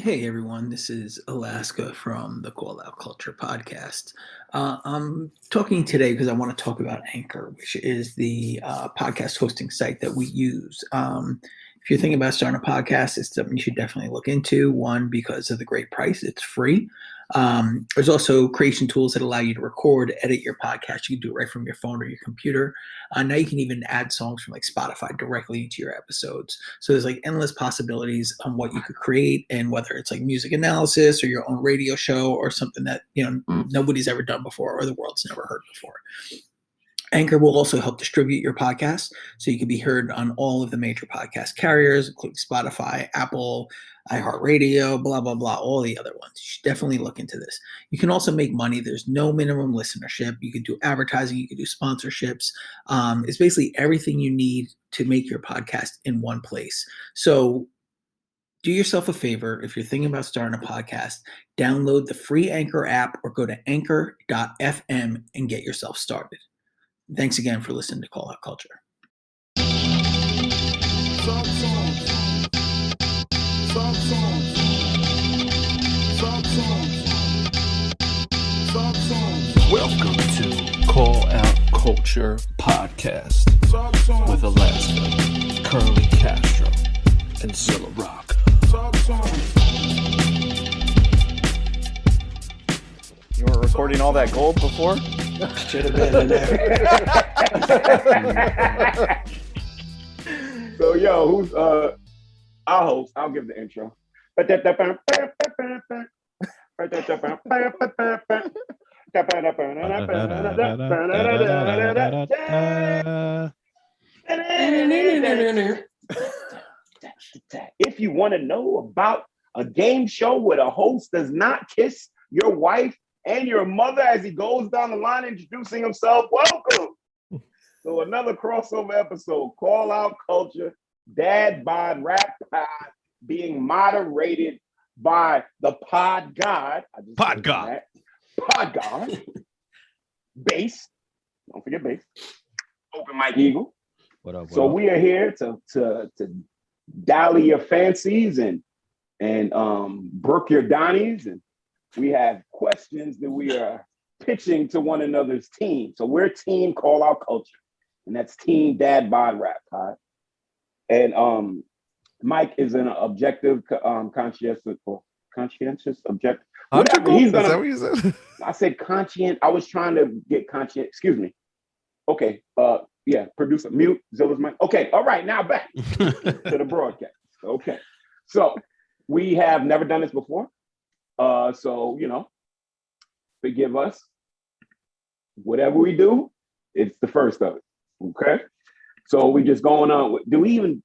Hey everyone, this is Alaska from the Call Out Culture podcast. I'm talking today because I want to talk about Anchor, which is the podcast hosting site that we use. If you're thinking about starting a podcast, it's something you should definitely look into. One, because of the great price, it's free. There's also creation tools that allow you to record, edit your podcast. You can do it right from your phone or your computer. Now you can even add songs from like Spotify directly into your episodes. So there's like endless possibilities on what you could create, and whether it's like music analysis or your own radio show or something that nobody's ever done before or the world's never heard before. Anchor will also help distribute your podcast so you can be heard on all of the major podcast carriers, including Spotify, Apple, iHeartRadio, blah, blah, blah, all the other ones. You should definitely look into this. You can also make money. There's no minimum listenership. You can do advertising. You can do sponsorships. It's basically everything you need to make your podcast in one place. So do yourself a favor. If you're thinking about starting a podcast, download the free Anchor app or go to anchor.fm and get yourself started. Thanks again for listening to Call Out Culture. Welcome to Call Out Culture podcast with Alaska, Curly Castro, and Zilla Rock. You were recording all that gold before? Should have been in there. So, yo, who's our host? I'll give the intro. If you want to know about a game show where the host does not kiss your wife and your mother as he goes down the line introducing himself, welcome. So another crossover episode, Call Out Culture, Dad Bod Rap Pod, being moderated by the Pod God. Pod God. Pod God. Bass. Don't forget Bass. Open Mike Eagle. What up? So we are here to dally your fancies and brook your donnies, and we have questions that we are pitching to one another's team. So we're team Call Out Culture, and that's team Dad Bod Rap Pod. And Mike is an objective, conscientious objective. Is that what you said? I said conscient. I was trying to get conscient. Excuse me. Okay. Yeah. Producer mute. Zilla's mic. Okay. All right. Now back to the broadcast. Okay. So we have never done this before. So, forgive us. Whatever we do, it's the first of it. Okay. So we just going on. Do we even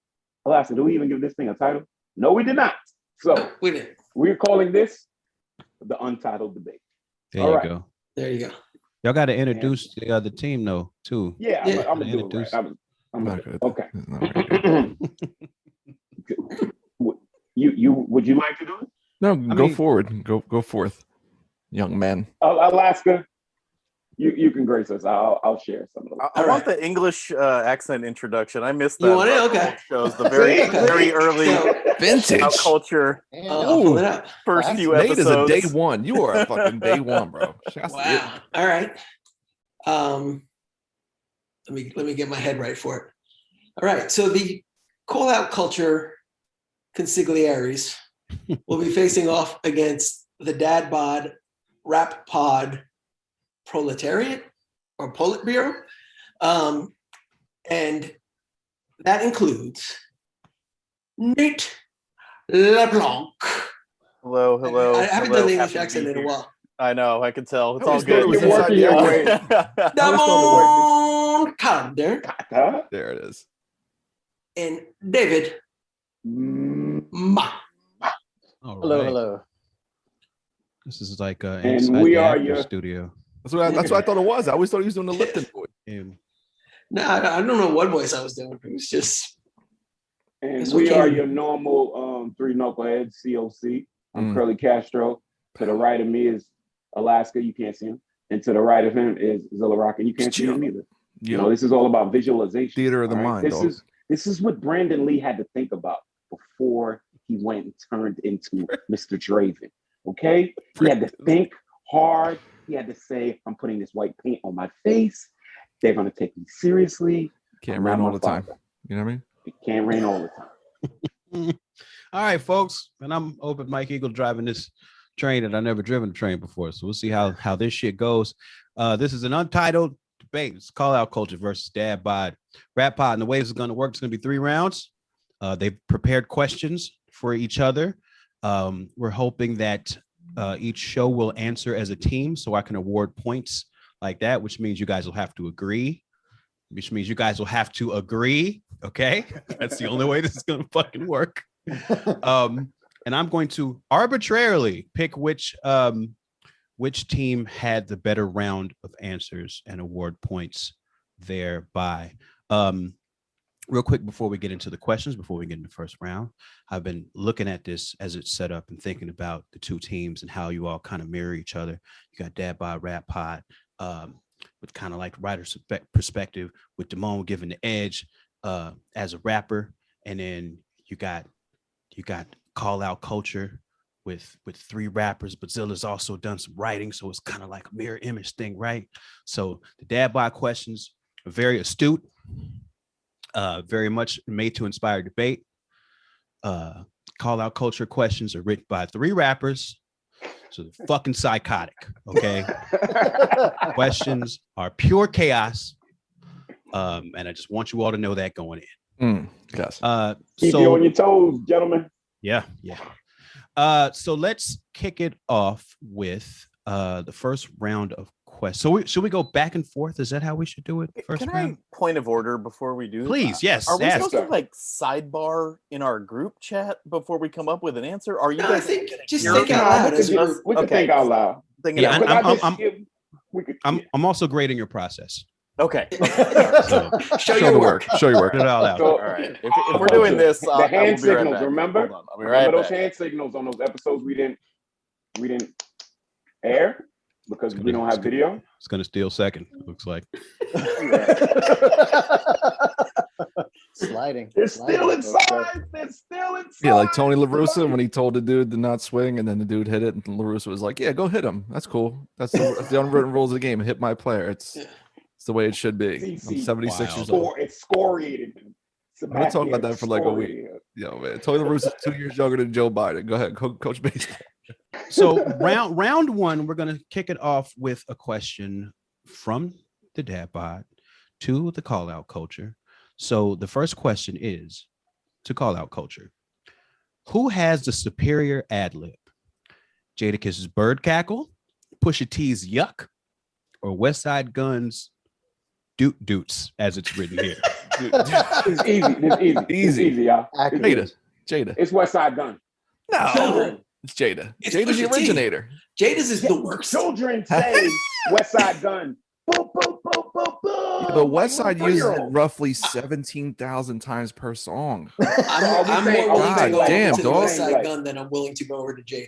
give this thing a title? No, we did not. So We did. we're calling this the Untitled Debate. There All you right. go. There you go. Y'all got to introduce the other team, though, too. Yeah, Yeah. I'm gonna do it right. I'm Not gonna, good. okay. It's not very good. You would you like to do it? No, go forward. Go forth, young man. Alaska, you can grace us. I'll share some of them. I want the English accent introduction. I missed that. You want it? Okay. Shows the very Okay. very early Vintage. Out culture I'll pull it up. first few Nate is a episodes. day one. You are a fucking day one, bro. Shouts to you. Wow. All right. Let me get my head right for it. All right. So the Call Out Culture consigliaries will be facing off against the Dad Bod Rap Pod Proletariat or Politburo. And that includes Nate LeBlanc. Hello. I haven't hello, done the English happy to accent be in a here. while. I know. I can tell. It's I all always thought it good. was You're working your way. Damon Calder Huh? There it is. and David Ma. All Hello, right. hello. This is like And inside we the are actor your- studio. That's what I thought it was. I always thought he was doing the Lipton voice. And No, I don't know what voice I was doing. It was just And That's we okay. are your normal three knuckleheads, COC. I'm Mm. Curly Castro. To the right of me is Alaska. You can't see him. And to the right of him is Zilla Rock, and you can't see him either. You know, this is all about visualization. Theater of the all right? mind, dog. This is what Brandon Lee had to think about before he went and turned into Mr. Draven. Okay? He had to think hard. He had to say, I'm putting this white paint on my face. They're going to take me seriously. Can't rain all the time. You know what I mean? It can't rain all the time. All right, folks. And I'm open Mike Eagle driving this train that I never driven a train before. So we'll see how this shit goes. This is an untitled debate. It's call out culture versus dad bod rap pod. And the way this is going to work, it's going to be 3 rounds. They've prepared questions for each other. We're hoping that each show will answer as a team so I can award points like that, which means you guys will have to agree. Okay. That's the only way this is going to fucking work. And I'm going to arbitrarily pick which team had the better round of answers and award points thereby. Real quick before we get into the questions, before we get into the first round, I've been looking at this as it's set up and thinking about the 2 teams and how you all kind of mirror each other. You got Dad Bod Rap Pod with kind of like writer's perspective, with Damone giving the edge as a rapper, and then you got Call Out Culture with 3 rappers, but Zilla's also done some writing, so it's kind of like a mirror image thing, right? So the Dad Bod questions are very astute, very much made to inspire debate. Call Out Culture questions are written by 3 rappers, so they're fucking psychotic, okay? Questions are pure chaos, and I just want you all to know that going in. Yes. Keep you on your toes, gentlemen. Yeah. So let's kick it off with the first round of questions. So should we go back and forth? Is that how we should do it? First round? Point of order before we do? Please, yes. Are we ask. supposed to like sidebar in our group chat before we come up with an answer? Are you No, guys I think just You're- think out loud. We can think out loud. thinking Yeah, out I'm also grading your process. okay. So Show your work. Show your work. put it all out. So, All right. If we're doing this, the I hand will be right signals, back. remember? Hold on, I'll be right Remember those back. hand signals on those episodes we didn't air because we don't have video? It's gonna steal second. It looks like. Sliding. They're Sliding. still inside. They're still inside. Yeah, like Tony La Russa when he told the dude to not swing, and then the dude hit it, and La Russa was like, "Yeah, go hit him. That's cool. That's the unwritten rules of the game. Hit my player. It's the way it should be." I'm 76 years old. It's scoriated. I've been talking about that for like a week. Yo, man, Tony La Russa is 2 years younger than Joe Biden. Go ahead, coach baseball. So round one, we're gonna kick it off with a question from the Dad Bod to the Call Out Culture. So the first question is to Call Out Culture: who has the superior ad lib? Jadakiss' bird cackle, Pusha T's yuck, or West Side Gun's doot doots, as it's written here? It's easy. It's easy, y'all. Jada. It's West Side Gun. No, it's Jada. It's Jada's the Pusha T. originator. Jada's is the worst. Children say West Side Gun. Boom, boom, boom, boom, boom. The West Side Like uses it 3-year-old. roughly 17,000 times per song. I'm more willing to go God damn, to the dog. West Side Gun than I'm willing to go over to Jada.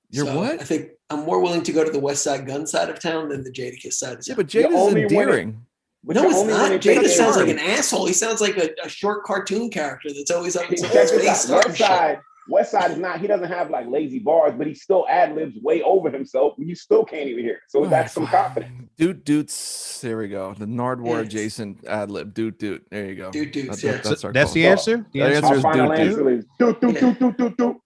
You're So what? I think I'm more willing to go to the West Side Gun side of town than the Jadakiss side of Yeah, town. but Jada's only endearing. No, the it's only not. one that Jada takes sounds like charge. an asshole. He sounds like a short cartoon character that's always on his Check face. this out. starting shit. West Side is not. He doesn't have like lazy bars, but he still ad libs way over himself. You still can't even hear it. So that's some confidence. Doot doots. There we go. The Nardwar Yes. adjacent ad lib. Doot doot. There you go. Doot doots, yeah. That's our That's call. the answer. The The answer answer Our is final doot answer is doot doot doot doot doot doot.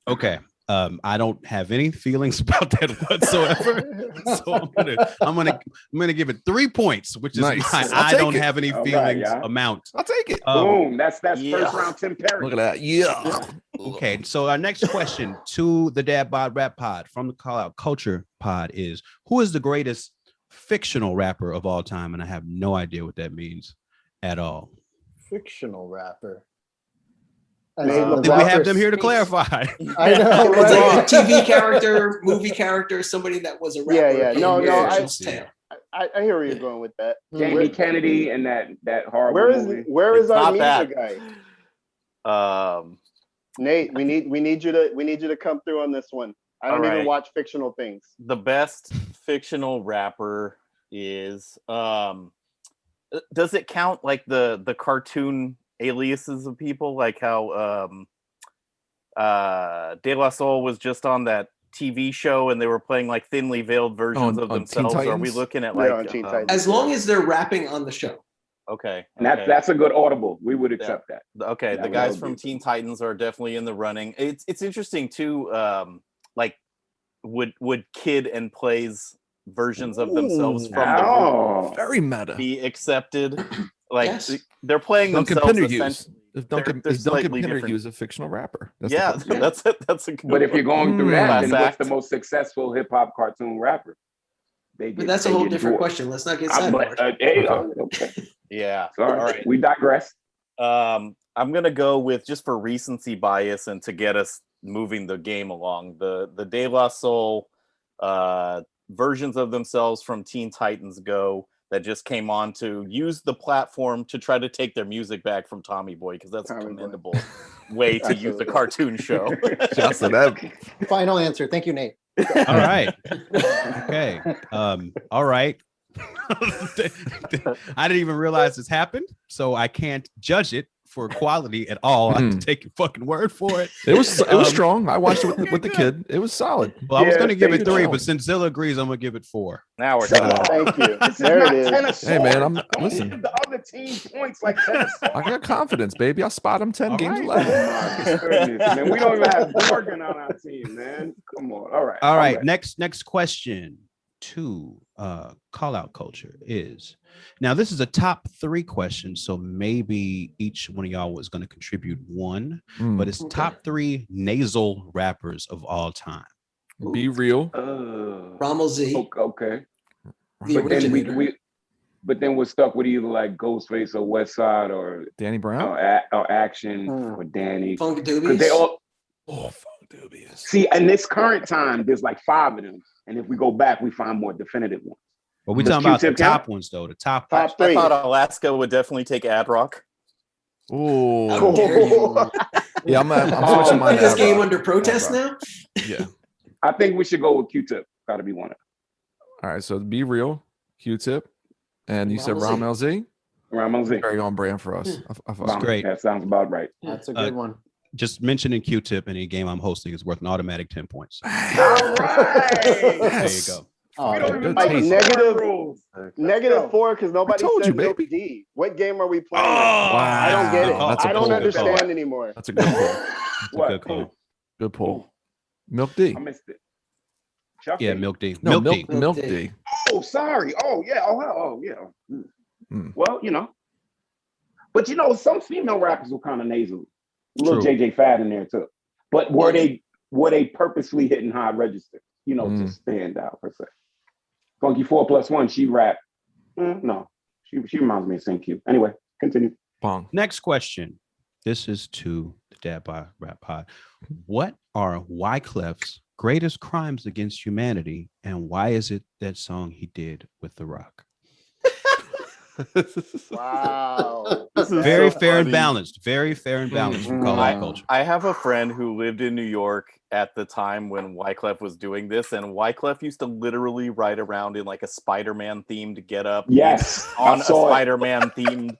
Okay. I don't have any feelings about that whatsoever. So I'm gonna give it 3 points, which is Nice. my I'll I take don't it. have any All right, feelings yeah. amount. I'll take it. Boom. That's Yeah. first round Tim Perry. Look at that. Yeah. Okay, so our next question to the Dad Bod Rap Pod from the Call Out Culture Pod is: who is the greatest fictional rapper of all time? And I have no idea what that means at all. Fictional rapper. Did we have them here to clarify? I know. It's like Right? a TV character, movie character, somebody that was a rapper. Yeah. in No, the I- fictional tale. I hear where you're going with that. Jamie Kennedy and that horrible movie. Where is It's our not music that. guy? Nate, we need you to come through on this one. I don't All even right. watch fictional things. The best fictional rapper is does it count like the cartoon aliases of people, like how De La Soul was just on that TV show and they were playing like thinly veiled versions of on Teen themselves? Are we Titans? looking at Yeah, like on Teen Titans. As long as they're rapping on the show. okay? And okay. that's a good audible. We would accept that. Okay, That the would guys be- from Teen Titans are definitely in the running. It's interesting too. Like, would Kid and Play's versions of themselves from the group Oh, Very meta. be accepted? Like, Yes. they're playing Duncan themselves. Pinderhughes. essentially- If they're Duncan slightly different. Pinderhughes a fictional rapper. That's Yeah, the question. that's it. That's a good but if one. you're going through that, then Class what's act. the most successful hip hop cartoon rapper? But that's a whole different question. Let's not get sidebarred. Okay. Yeah. Sorry. All right. We digress. I'm gonna go with, just for recency bias and to get us moving the game along, the De La Soul versions of themselves from Teen Titans Go that just came on to use the platform to try to take their music back from Tommy Boy, because that's a Tommy Boy. commendable way to use a cartoon show. Shouts to that. Final answer. Thank you, Nate. All right. Okay. All right. I didn't even realize this happened, so I can't judge it for quality at all. I have to take your fucking word for it. It was strong. I watched it with the kid. It was solid. Well, I was Yeah, going to give it thank 3, you. but since Zilla agrees, I'm going to give it 4. Now we're Shut talking. up. Thank you. This is There not it is. tennis. Hey, man, I'm- Don't listen. give the other team points like tennis. I got confidence, baby. I spot him 10 All games right. 11. My goodness, man. We don't even have Morgan on our team, man. Come on. All right. All right. right. Next question to call out culture is, now this is a top 3 question, so maybe each one of y'all was going to contribute one, but it's top 3 nasal rappers of all time. Be real. Rommel Z, Okay. the But then originator. but then we're stuck with either like Ghostface or West Side or Danny Brown. or Action or Danny. Funk Because Doobies. they all Oh, fuck, dubious. see in this current time, there's like 5 of them. And if we go back, we find more definitive ones. But we're Does talking about the Q-Tip count? top ones, though. The top. Top I 3. thought Alaska would definitely take Ad Rock. How Oh, dare you. yeah. I'm switching mine. Put this to game Ad-Rock. under protest now? Yeah. I think we should go with Q-Tip. Got to be one of them. All right. So be real. Q-Tip, and you said Ram Ram LZ. Ramon Z. Very on brand for us. I fuck with it. Great. That sounds about right. That's a good one. Just mentioning Q-Tip in a game I'm hosting is worth an automatic 10 points. All right. There you go. Oh, We don't good even like taste. Negative- rules. Negative 4 because nobody told said you, Milk baby. D. What game are we playing? Wow. I don't get it. That's a I don't pull. understand anymore. That's a good pull. That's a What? good call. Good pull. Milk D. I missed it. Chuck Yeah, D. Milk D. No, Milk D. Milk D. D. Oh, sorry. Oh, yeah. Oh, yeah. Mm. Well, but some female rappers were kind of nasal. Little True. JJ Fad in there too. But were they purposely hitting high register? To stand out per se. Funky 4+1. She rapped. No, she reminds me of St. Q. Anyway, continue. Pong. Next question. This is to the Dad by Rap Pod. What are Wyclef's greatest crimes against humanity, and why is it that song he did with The Rock? Wow. This is Very so fair and funny. balanced. Very fair and balanced from Call Out Culture. I have a friend who lived in New York at the time when Wyclef was doing this, and Wyclef used to literally ride around in like a Spider-Man themed getup. Yes, on I a saw it. Spider-Man themed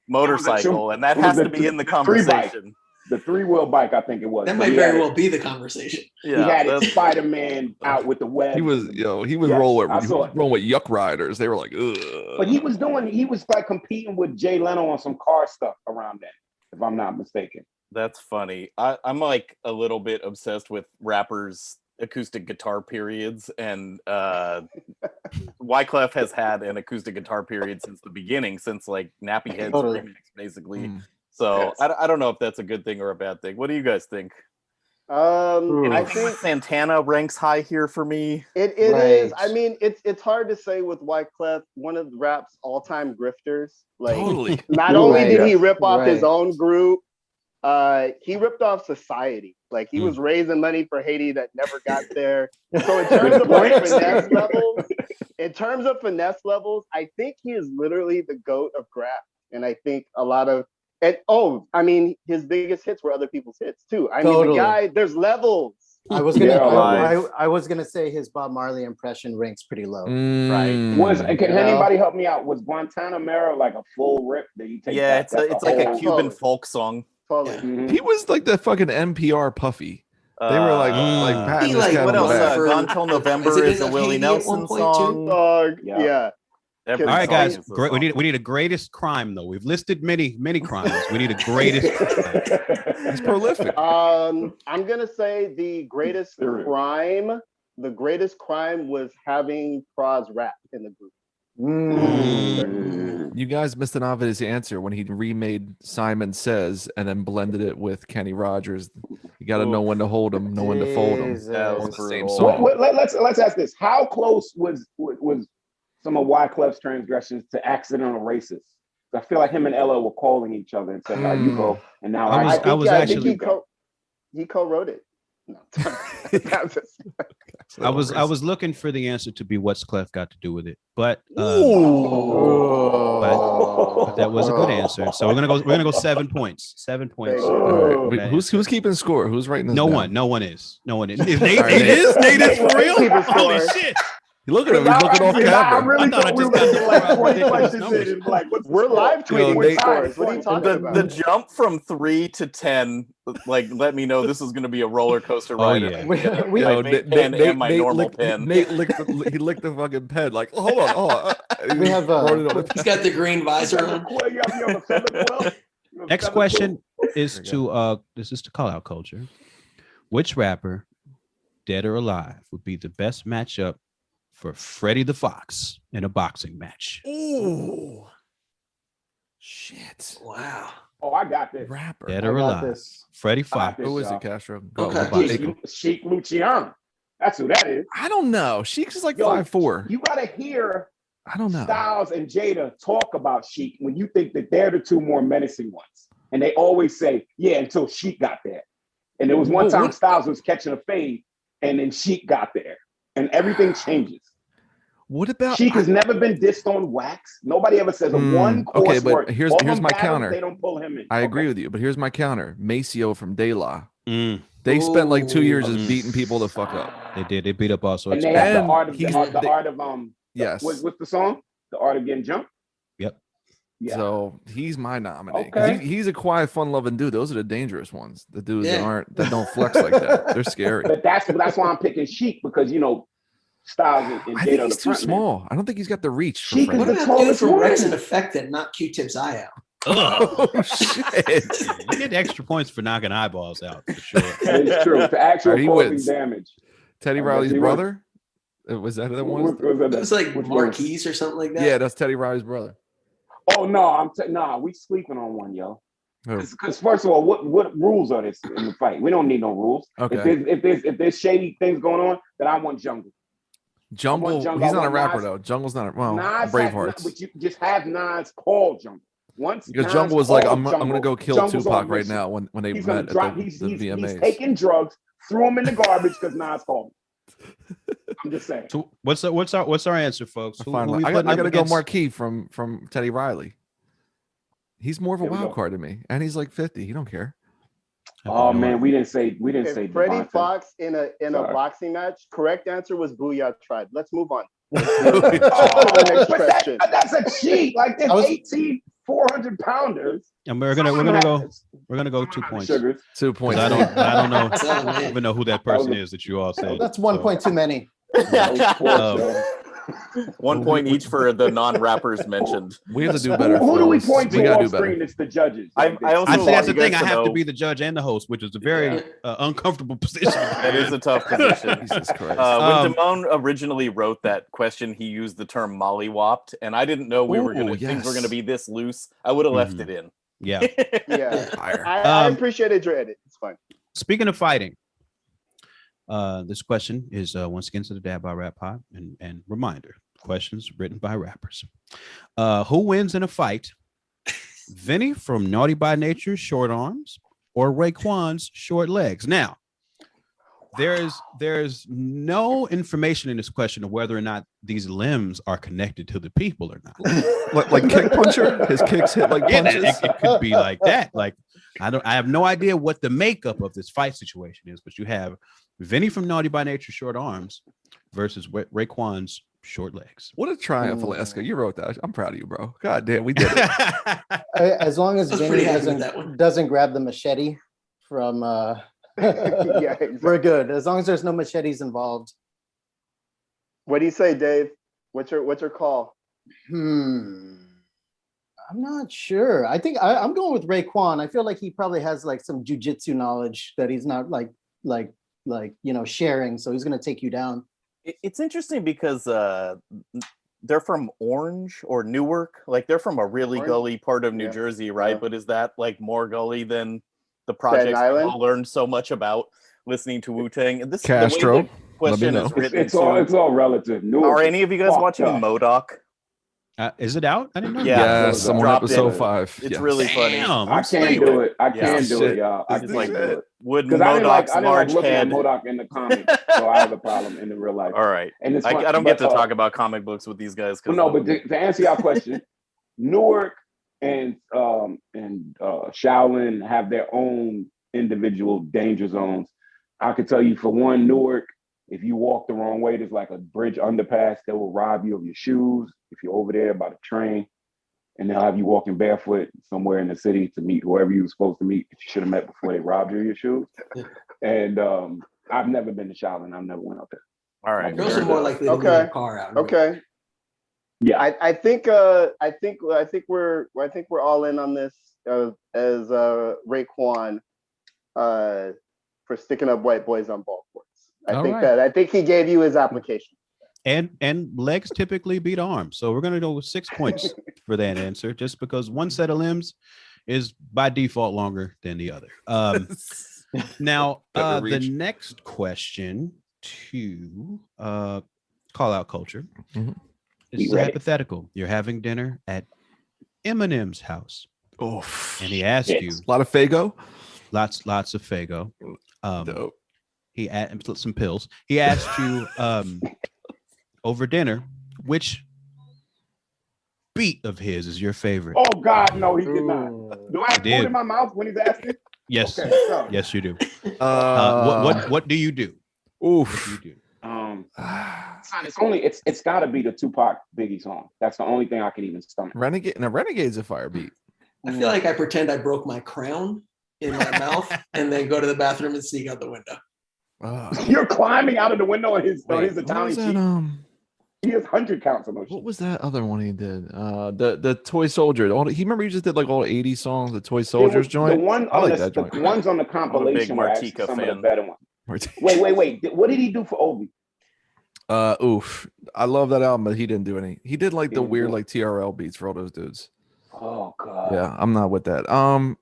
motorcycle, and that it was has a to be in the 3-bike. conversation. The 3-wheel bike, I think it was. That But might he very had well be the conversation. He had it that's- Spider-Man out with the web. He was Yes, rolling I with saw it. Yuck Riders. They were like, ugh. But he was like competing with Jay Leno on some car stuff around that, if I'm not mistaken. That's funny. I'm like a little bit obsessed with rappers' acoustic guitar periods, and Wyclef has had an acoustic guitar period since the beginning, since like Nappy Head's Totally. remix, basically. Mm. So Yes. I don't know if that's a good thing or a bad thing. What do you guys think? And I think Santana ranks high here for me. it is. Right. I mean, it's hard to say with Wyclef, one of the rap's all-time grifters. Like, Totally. not only did he rip off his Right. own group, he ripped off society. Like, he was raising money for Haiti that never got there. So in terms of like finesse levels, I think he is literally the GOAT of graph. And I think a lot of his biggest hits were other people's hits too. I mean, the Totally. guy, there's levels. I was gonna, Yeah, I was gonna say his Bob Marley impression ranks pretty low. Can anybody help me out? Was Guantanamera like a full rip? Did he take Yeah, that? it's like a Cuban folk song. Totally. Mhm. He was like the fucking NPR Puffy. They were like patting He, his like, cat what on the else? back. for- Gone Till November Is it is a in Willie Haiti at Nelson one point, too? song. Yeah. Every All right, song guys. is a Great. song. We need a greatest crime though. We've listed many crimes. We need a greatest. He's prolific. I'm gonna say the greatest Serious. crime. The greatest crime was having Praz rap in the group. Mm. You guys missed an obvious answer when he remade Simon Says and then blended it with Kenny Rogers. You got to know when to hold him, know when to fold him. That On was the same brutal. song. Let's ask this: how close was some of Wyclef's transgressions to accidental racists? I feel like him and Ella were calling each other and said, "Now you go," and now I was actually- he co-wrote it. No. I was looking for the answer to be what's Clef got to do with it, but that was a good answer. So we're gonna go 7 points. 7 points. All right. Oh. Wait, who's keeping score? Who's writing this No down? one. No one is. Is Nate? All right, Nate Nate. is. Nate is for real. Keeping Holy score. shit! You look at him. He's looking off I camera. really I thought I thought we just were got gonna get like the 20 ridiculous questions numbers. in and like, what's the We're score? live tweeting Yo, with Nate- scores. What are you talking The about? jump from 3 to 10, like, let me know this is going to be a roller coaster Oh, ride. yeah. We- My Yo, vape pen and my normal pen. Nate licked the fucking pen. Like, hold on. He We have, wrote it on the He's got the green visor on. You have a feather quill? You have a Next feather question quill? is There you to this is to call out culture. Which rapper, dead or alive, would be the best matchup for Freddie the Fox in a boxing match? Ooh. Shit. Wow. Oh, I got this. Rapper. Dead I or got alive. this. Freddie I got Fox. this. Who is y'all. it, Castro? Okay. Sheik Luciano. That's who that is. I don't know. Sheik's is like Yo, 5'4". You gotta hear I don't know. Styles and Jada talk about Sheik when you think that they're the two more menacing ones. And they always say, yeah, until Sheik got there. And there was one time Styles was catching a fade and then Sheik got there. And everything changes. What about Sheik has never been dissed on wax. Nobody ever says a one course okay, but word. here's All them my battles, counter. They don't pull him in. I agree with you, but here's my counter. Maceo from De La. Mm, They spent like 2 years Ooh. just beating people the fuck up. they did. They beat up all sorts And of they have people. the art of he's- the art of Yes. what's the song? The art of getting jumped. Yep. Yeah. So he's my nominee. 'Cause Okay. He's a quiet, fun-loving dude. Those are the dangerous ones. The dudes Yeah. that don't flex like that. They're scary. But that's why I'm picking Sheik because Styles and I Jada think are he's the too front man. small. I don't think he's got the reach. For Sheik is Freddie. What the about dude tallest from one. Rex and Effect that knocked Q-Tip's eye out? Ugh. Oh shit! You get extra points for knocking eyeballs out for sure. It's true. For actual Alright, he causing wins. damage. Teddy I guess Riley's he brother? Was that who that was? It was like Which one? Marquise or something like that. Yeah, that's Teddy Riley's brother. Oh no, we sleeping on one, yo. Who? Because first of all, what rules are this in the fight? We don't need no rules. Okay. If there's shady things going on, then I want Jungle. Jungle. Jungle. He's I not a want rapper Nas. though. Jungle's not. Well, Nas Bravehearts. but you just have Nas call Jungle. Once Because Nas Jungle was like, called I'm Jungle, gonna go kill Jungle's Tupac on right mission. now when they He's gonna met drop. at the He's VMAs. taking drugs. Threw him in the garbage because Nas called him. I'm just saying. So what's our answer, folks? Who Finally, we I putting up gotta go against? Marquis from Teddy Riley. He's more of a Here we wild go. card to me, and he's like 50. He don't care. Oh man, we didn't say If Freddie Devontae. Fox in a Sorry. boxing match, correct answer was Booyah Tribe. Let's move on. Oh, the next but question. that's a cheat. Like there's I was- 18 400 pounders. And we're gonna go 2 points. Sugars. 2 points. I don't know. Oh, I don't man. even know who that person is that you all said. That's 1 point too many. Um, 1 point each for the non-rappers mentioned. We have to do better. Who do we fellas. point We to gotta on do better. screen? It's the judges. I also I see that's the want you thing. guys I to have to know- be the judge and the host, which is a very uncomfortable position. That is a tough position. Jesus Christ. When Damone originally wrote that question, he used the term mollywopped, and I didn't know things were yes. going to be this loose. I would have left it in. Yeah. Yeah. Fire. I appreciated your edit. It's fine. Speaking of fighting, this question is once again to the Dad by Rap Pod, and reminder: questions written by rappers. Who wins in a fight? Vinny from Naughty by Nature's short arms or Raekwon's short legs? Now, there's no information in this question of whether or not these limbs are connected to the people or not. like kick puncher? His kicks hit like Yeah, punches? it could be like that. Like I have no idea what the makeup of this fight situation is, but you have Vinny from Naughty by Nature short arms versus Raekwon's short legs. What a triumph, Alaska. You wrote that. I'm proud of you, bro. God damn, we did it. As long as I was Vinny pretty happy with that one. doesn't grab the machete from Yeah, exactly. we're good. As long as there's no machetes involved. What do you say, Dave? What's your call? I'm not sure. I think I'm going with Raekwon. I feel like he probably has like some jujitsu knowledge that he's not like sharing. So he's gonna take you down. It's interesting because they're from Orange or Newark. Like they're from a really Orange? gully part of New Jersey, right? Yeah. But is that like more gully than the projects we Island? all learned so much about listening to Wu-Tang? And this Castro, the way the question let me is know. written. It's all relative. Are any of you guys watching MODOK? Is it out? I didn't know. Yeah. Yes, I'm on Dropped episode in. 5. It's Yes. really funny. Damn, I can't do it. I can't do it, y'all. I It's can't like, do it. would Because I didn't like MODOK's large looking head? at MODOK in the comics, so I have a problem in the real life. All right. And it's I fun, don't get but, to talk about comic books with these guys. No, but to answer your question, Newark and Shaolin have their own individual danger zones. I could tell you for one, Newark, if you walk the wrong way, there's like a bridge underpass that will rob you of your shoes. If you're over there by the train, and they'll have you walking barefoot somewhere in the city to meet whoever you were supposed to meet that you should have met before they robbed you of your shoes. And I've never been to Shaolin. I've never went out there. All right. Girls are more likely to leave their car out. Okay. Yeah. I think we're all in on this as Raekwon for sticking up white boys on ball courts. I think he gave you his application. And legs typically beat arms. So we're going to go with 6 points for that answer, just because one set of limbs is by default longer than the other. Now, the next question to call out culture is hypothetical. You're having dinner at Eminem's house. Oh, and he asked you a lot of Fago. Lots of Fago. Dope. He added some pills. He asked you over dinner, which beat of his is your favorite? Oh God, no, he did not. Do I have food in my mouth when he's asking? Yes, okay, so. Yes, you do. What do you do? Oof. What do you do? It's got to be the Tupac Biggie song. That's the only thing I can even stomach. Renegade's a fire beat. I feel like I pretend I broke my crown in my mouth and then go to the bathroom and sneak out the window. You're climbing out of the window on his Italian cheek. He has 100 counts on those. What was that other one he did? The Toy Soldier. He just did like all 80 songs. The Toy Soldiers joint. The one I like on that joint. the ones on the compilation were actually some of the better ones. Wait. What did he do for Obi? Oof. I love that album, but he didn't do any. He did like the weird like TRL beats for all those dudes. Oh God. Yeah, I'm not with that. I'm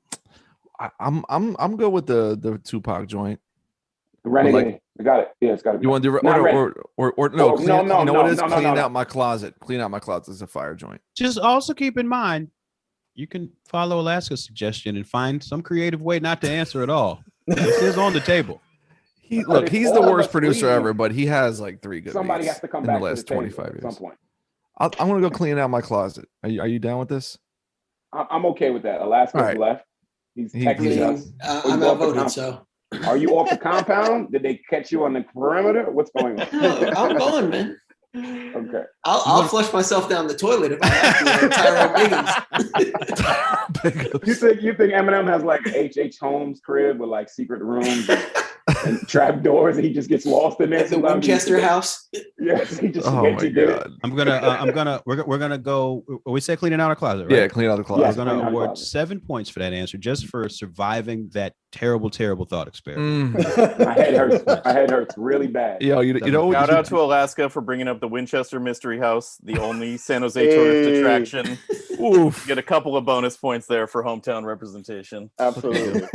good with the Tupac joint. Renegade. I got it. Yeah, it's got to be. You want to do no? You know what it is? Clean out my closet. Clean out my closet is a fire joint. Just also keep in mind, you can follow Alaska's suggestion and find some creative way not to answer at all. This is on the table. He's the worst producer ever, but he has like 3 good. Somebody has to come in back the last to the 25 years. at some point. I'm gonna go clean out my closet. Are you down with this? I'm okay with that. Alaska's left. He's texting us. I'm outvoted, so. Are you off the compound? Did they catch you on the perimeter? What's going on? No, I'm going, man. Okay. I'll flush myself down the toilet if I have to. Tyrone Biggins. You think Eminem has like H.H. Holmes' crib with like secret rooms and trap doors, and he just gets lost in there? The Winchester house. Yes, he just Oh my God. We're gonna go. We say cleaning out our closet, right? Yeah, clean out the closet. We're gonna award 7 points for that answer, just for surviving that terrible thought experiment. My head hurts really bad. Yo, you know. Shout out to Alaska for bringing up the Winchester Mystery House, the only San Jose tourist attraction. Oof. Get a couple of bonus points there for hometown representation. Absolutely.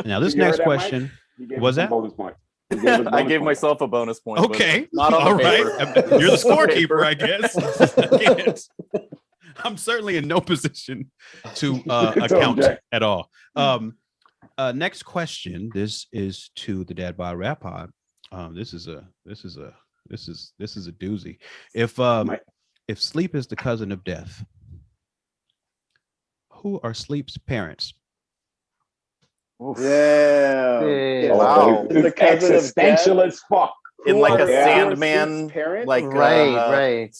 Now this next question was that. I gave myself a bonus point. Okay, not on all the right. paper. You're the scorekeeper, I guess. I'm certainly in no position to account at all. Next question. This is to the Dad Bod Rap Pod. This is a doozy. If sleep is the cousin of death, who are sleep's parents? Yeah. Wow. It's existential as fuck. in like a was Sandman, parent? like Right.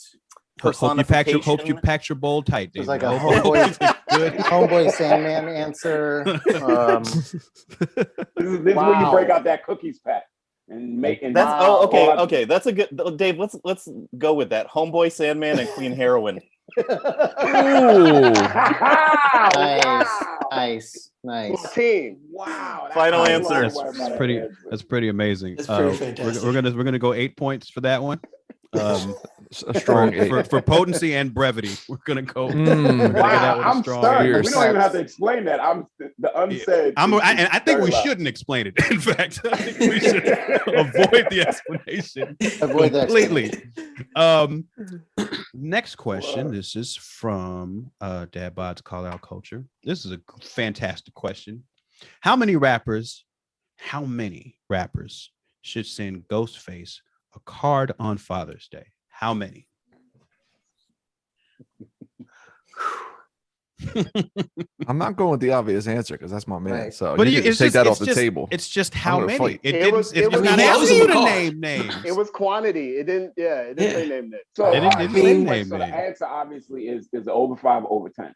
personification. Hope you packed your bowl tight. It was David. like a Hope- homeboy Sandman answer. This is where you break out that cookies pack and make. And That's okay. That's a good Dave. Let's go with that. Homeboy, Sandman, and Queen Heroine. Nice. Team. Wow. Final answer. That's pretty amazing. That's pretty fantastic. We're gonna go 8 points for that one. A strong eight. for potency and brevity. We're gonna go. Wow, I'm stunned. We Fierce. don't even have to explain that. I'm the unsaid. I think we very loud. shouldn't explain it. In fact, I think we should avoid the explanation Avoid that completely. Next question. This is from Dad Bod's Call Out Culture. This is a fantastic question. How many rappers should send Ghostface a card on Father's Day? How many? I'm not going with the obvious answer because that's my man. Right. So But you can it's take just- that it's off the just- table. It's just how gonna many. fight. It's not I mean, asking he you was to a name names. It was quantity. It didn't. Yeah, it didn't say name names. So, It didn't- it didn't name so the name. answer obviously is over 5 or over 10.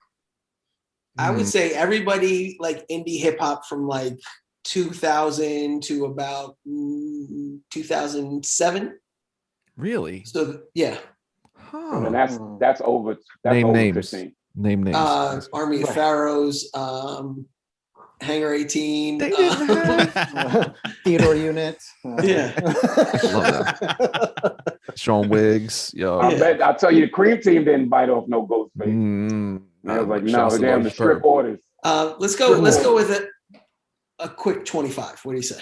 I would say everybody like indie hip hop from like 2000 to about 2007. Really? So yeah, Huh. And that's over. That's Name over names. 15. Name names. Army of Pharaohs, Hangar 18. They didn't have- Theodore unit. Yeah. Love that. Sean Wiggs. Yo. I'll tell you, the Cream Team didn't bite off no Ghostface. I was like, no, Shouts to they're on Large the strip Ferg. orders. Let's go with a quick 25. What do you say?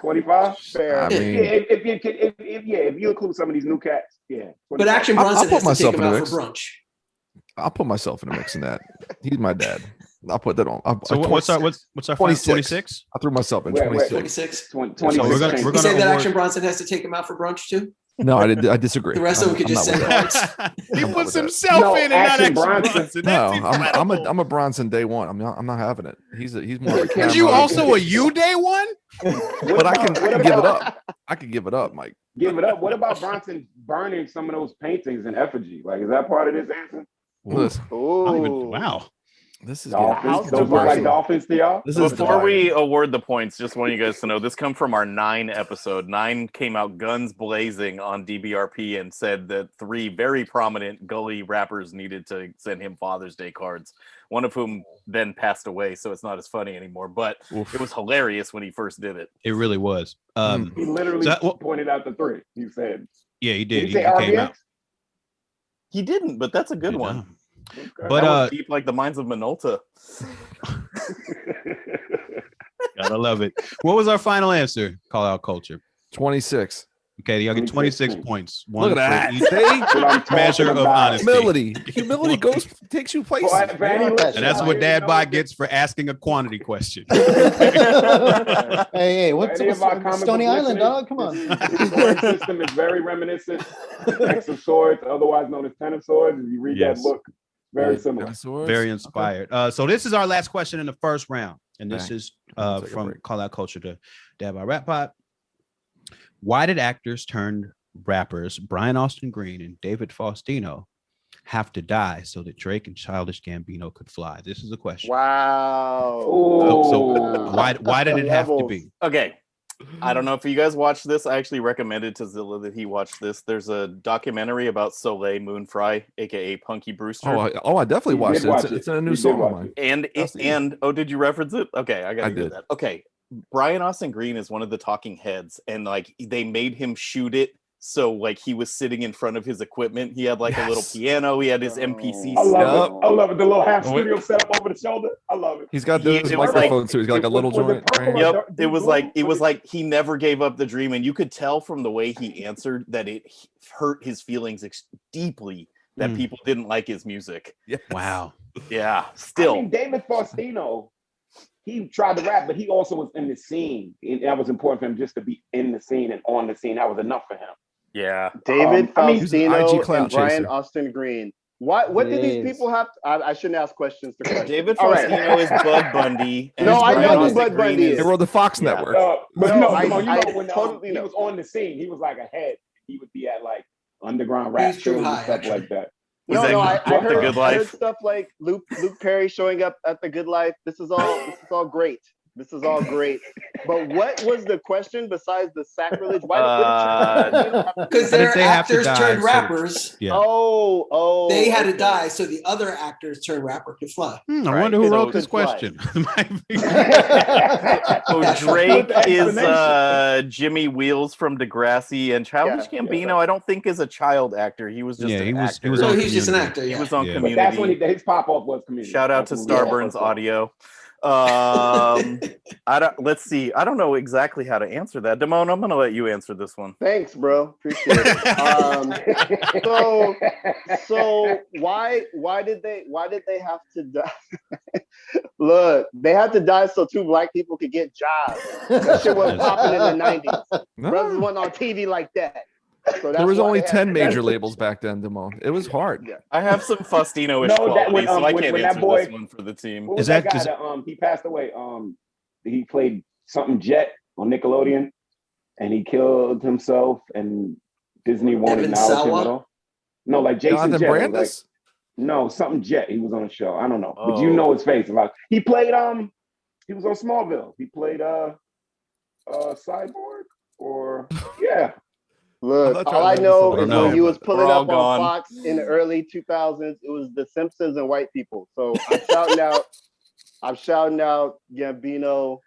25. Fair. I mean, If you include some of these new cats, yeah. But 25. Action I'll Bronson put has to myself take in him the out mix. for brunch. I'll put myself in the mix in that. He's my dad. I'll put that on. So what's our 26? I threw myself in Wait, 26. 26. 26. So we're gonna You say that award- Action Bronson has to take him out for brunch too? No, I disagree. The rest of them could I'm just not send with that. cards. He I'm not puts with that. himself No, in and not Action Action Bronson. Bronson. No, That's incredible. I'm a Bronson day one. I'm not having it. He's more of a Could Is you camera. also a you day one? But I can give it up. I can give it up, Mike. Give it up. What about Bronson burning some of those paintings in effigy? Like, is that part of this answer? Listen, Wow. this is Dolphins. getting Those look like dolphins to y'all? This is Before we dividing. award the points, just want you guys to know this come from our 9 episode. 9 came out guns blazing on DBRP and said that 3 very prominent gully rappers needed to send him Father's Day cards. One of whom then passed away, so it's not as funny anymore. But it was hilarious when he first did it. It really was. He literally pointed out the 3. He said, Yeah, he did. Did He he say came out. RBX? He didn't, but that's a good one. Okay. But That was deep like the minds of Minolta. gotta love it. What was our final answer? Call Out Culture. 26. Okay, y'all get 26 points. One Look at for that. each That's what I'm talking measure of about. honesty. Humility takes you places. For any And that's what Dad listeners, Bod gets for asking a quantity question. Hey, what's any of our comic Stony book Island, listeners, dog? Come on. The scoring system is very reminiscent. X of Swords, otherwise known as Ten of Swords. If you read Yes. that book, very similar. Very inspired. So this is our last question in the first round. And this Dang. is I'll take a from break. Call Out Culture to Dad Bod Rap Pod. Why did actors turned rappers Brian Austin Green and David Faustino have to die so that Drake and Childish Gambino could fly? This is a question. Wow. So why did it have to be? Okay. I don't know if you guys watched this. I actually recommended to Zilla that he watch this. There's a documentary about Soleil Moonfry, aka Punky Brewster. I definitely You watched did it. watch It's it. in a new You did song of watch mine. And did you reference it? Okay, I gotta I hear did. that. Okay. Brian Austin Green is one of the talking heads, and like they made him shoot it. So like he was sitting in front of his equipment. He had like a little piano. He had his MPC I set love up. it. I love it. The little half studio setup over the shoulder. I love it. He's got He- those it was microphones too. He's got like a little Was it joint. purple right? or Yep. It was like he never gave up the dream, and you could tell from the way he answered that it hurt his feelings deeply that people didn't like his music. Yes. Wow. Yeah. I Still. mean, David Faustino, he tried to rap, but he also was in the scene. And that was important for him just to be in the scene and on the scene. That was enough for him. Yeah. David I mean, he's an Faustino IG clout and Brian chaser. Austin Green What do these Yes. people have? I shouldn't ask questions to questions. David All right. Faustino is Bud Bundy. And No, I Brian know who Austin Bud Green Bundy is. They were the Fox Yeah. Network. But No, no, I you know when totally he know. was on the scene, he was like a head. He would be at like underground rap He's too shows and high, stuff actually. like that. Was No, that I The Good heard Life? stuff like Luke Perry showing up at The Good Life. This is all great. This is all great. But what was the question besides the sacrilege? Because I their think they have to actors die, turned so- rappers. Yeah. Oh, They had to okay. die so the other actors turned rapper could fly. I Right, wonder who so wrote this could fly. question. So That's Drake the is explanation. Jimmy Wheels from Degrassi, and Childish Yeah, Gambino. I don't think is a child actor. He was just Yeah, an he was- actor. he was So on he's just an Community. actor. He Yeah. was on Yeah. But Community. that's when his pop off was Community. Shout out That's to when he Starburns was. Audio. Let's see. I don't know exactly how to answer that. Damone, I'm gonna let you answer this one. Thanks, bro. Appreciate it. So why did they have to die? Look, they had to die so 2 black people could get jobs. That shit wasn't popping in the 90s. No. Brothers wasn't on TV like that. So There was that's why only they had 10 to- major labels back then, Damone. It was hard. Yeah. I have some Faustino-ish No, that qualities, when, so I when- can't when that answer boy- this one for the team. What was Is that that- guy is- that he passed away? He played something Jet on Nickelodeon, and he killed himself, and Disney won't Evan acknowledge him Sawa? at all. No, like Jason Jonathan Jet. It was Brandis? like, no, something Jet. He was on a show. I don't know, but Oh. you know his face. Like he played he was on Smallville. He played Cyborg or yeah. Look, I'm not all trying I to know make this is up, when he was but pulling we're all up gone. on Fox in the early 2000s, it was The Simpsons and white people. So I'm shouting out. I'm shouting out Gambino.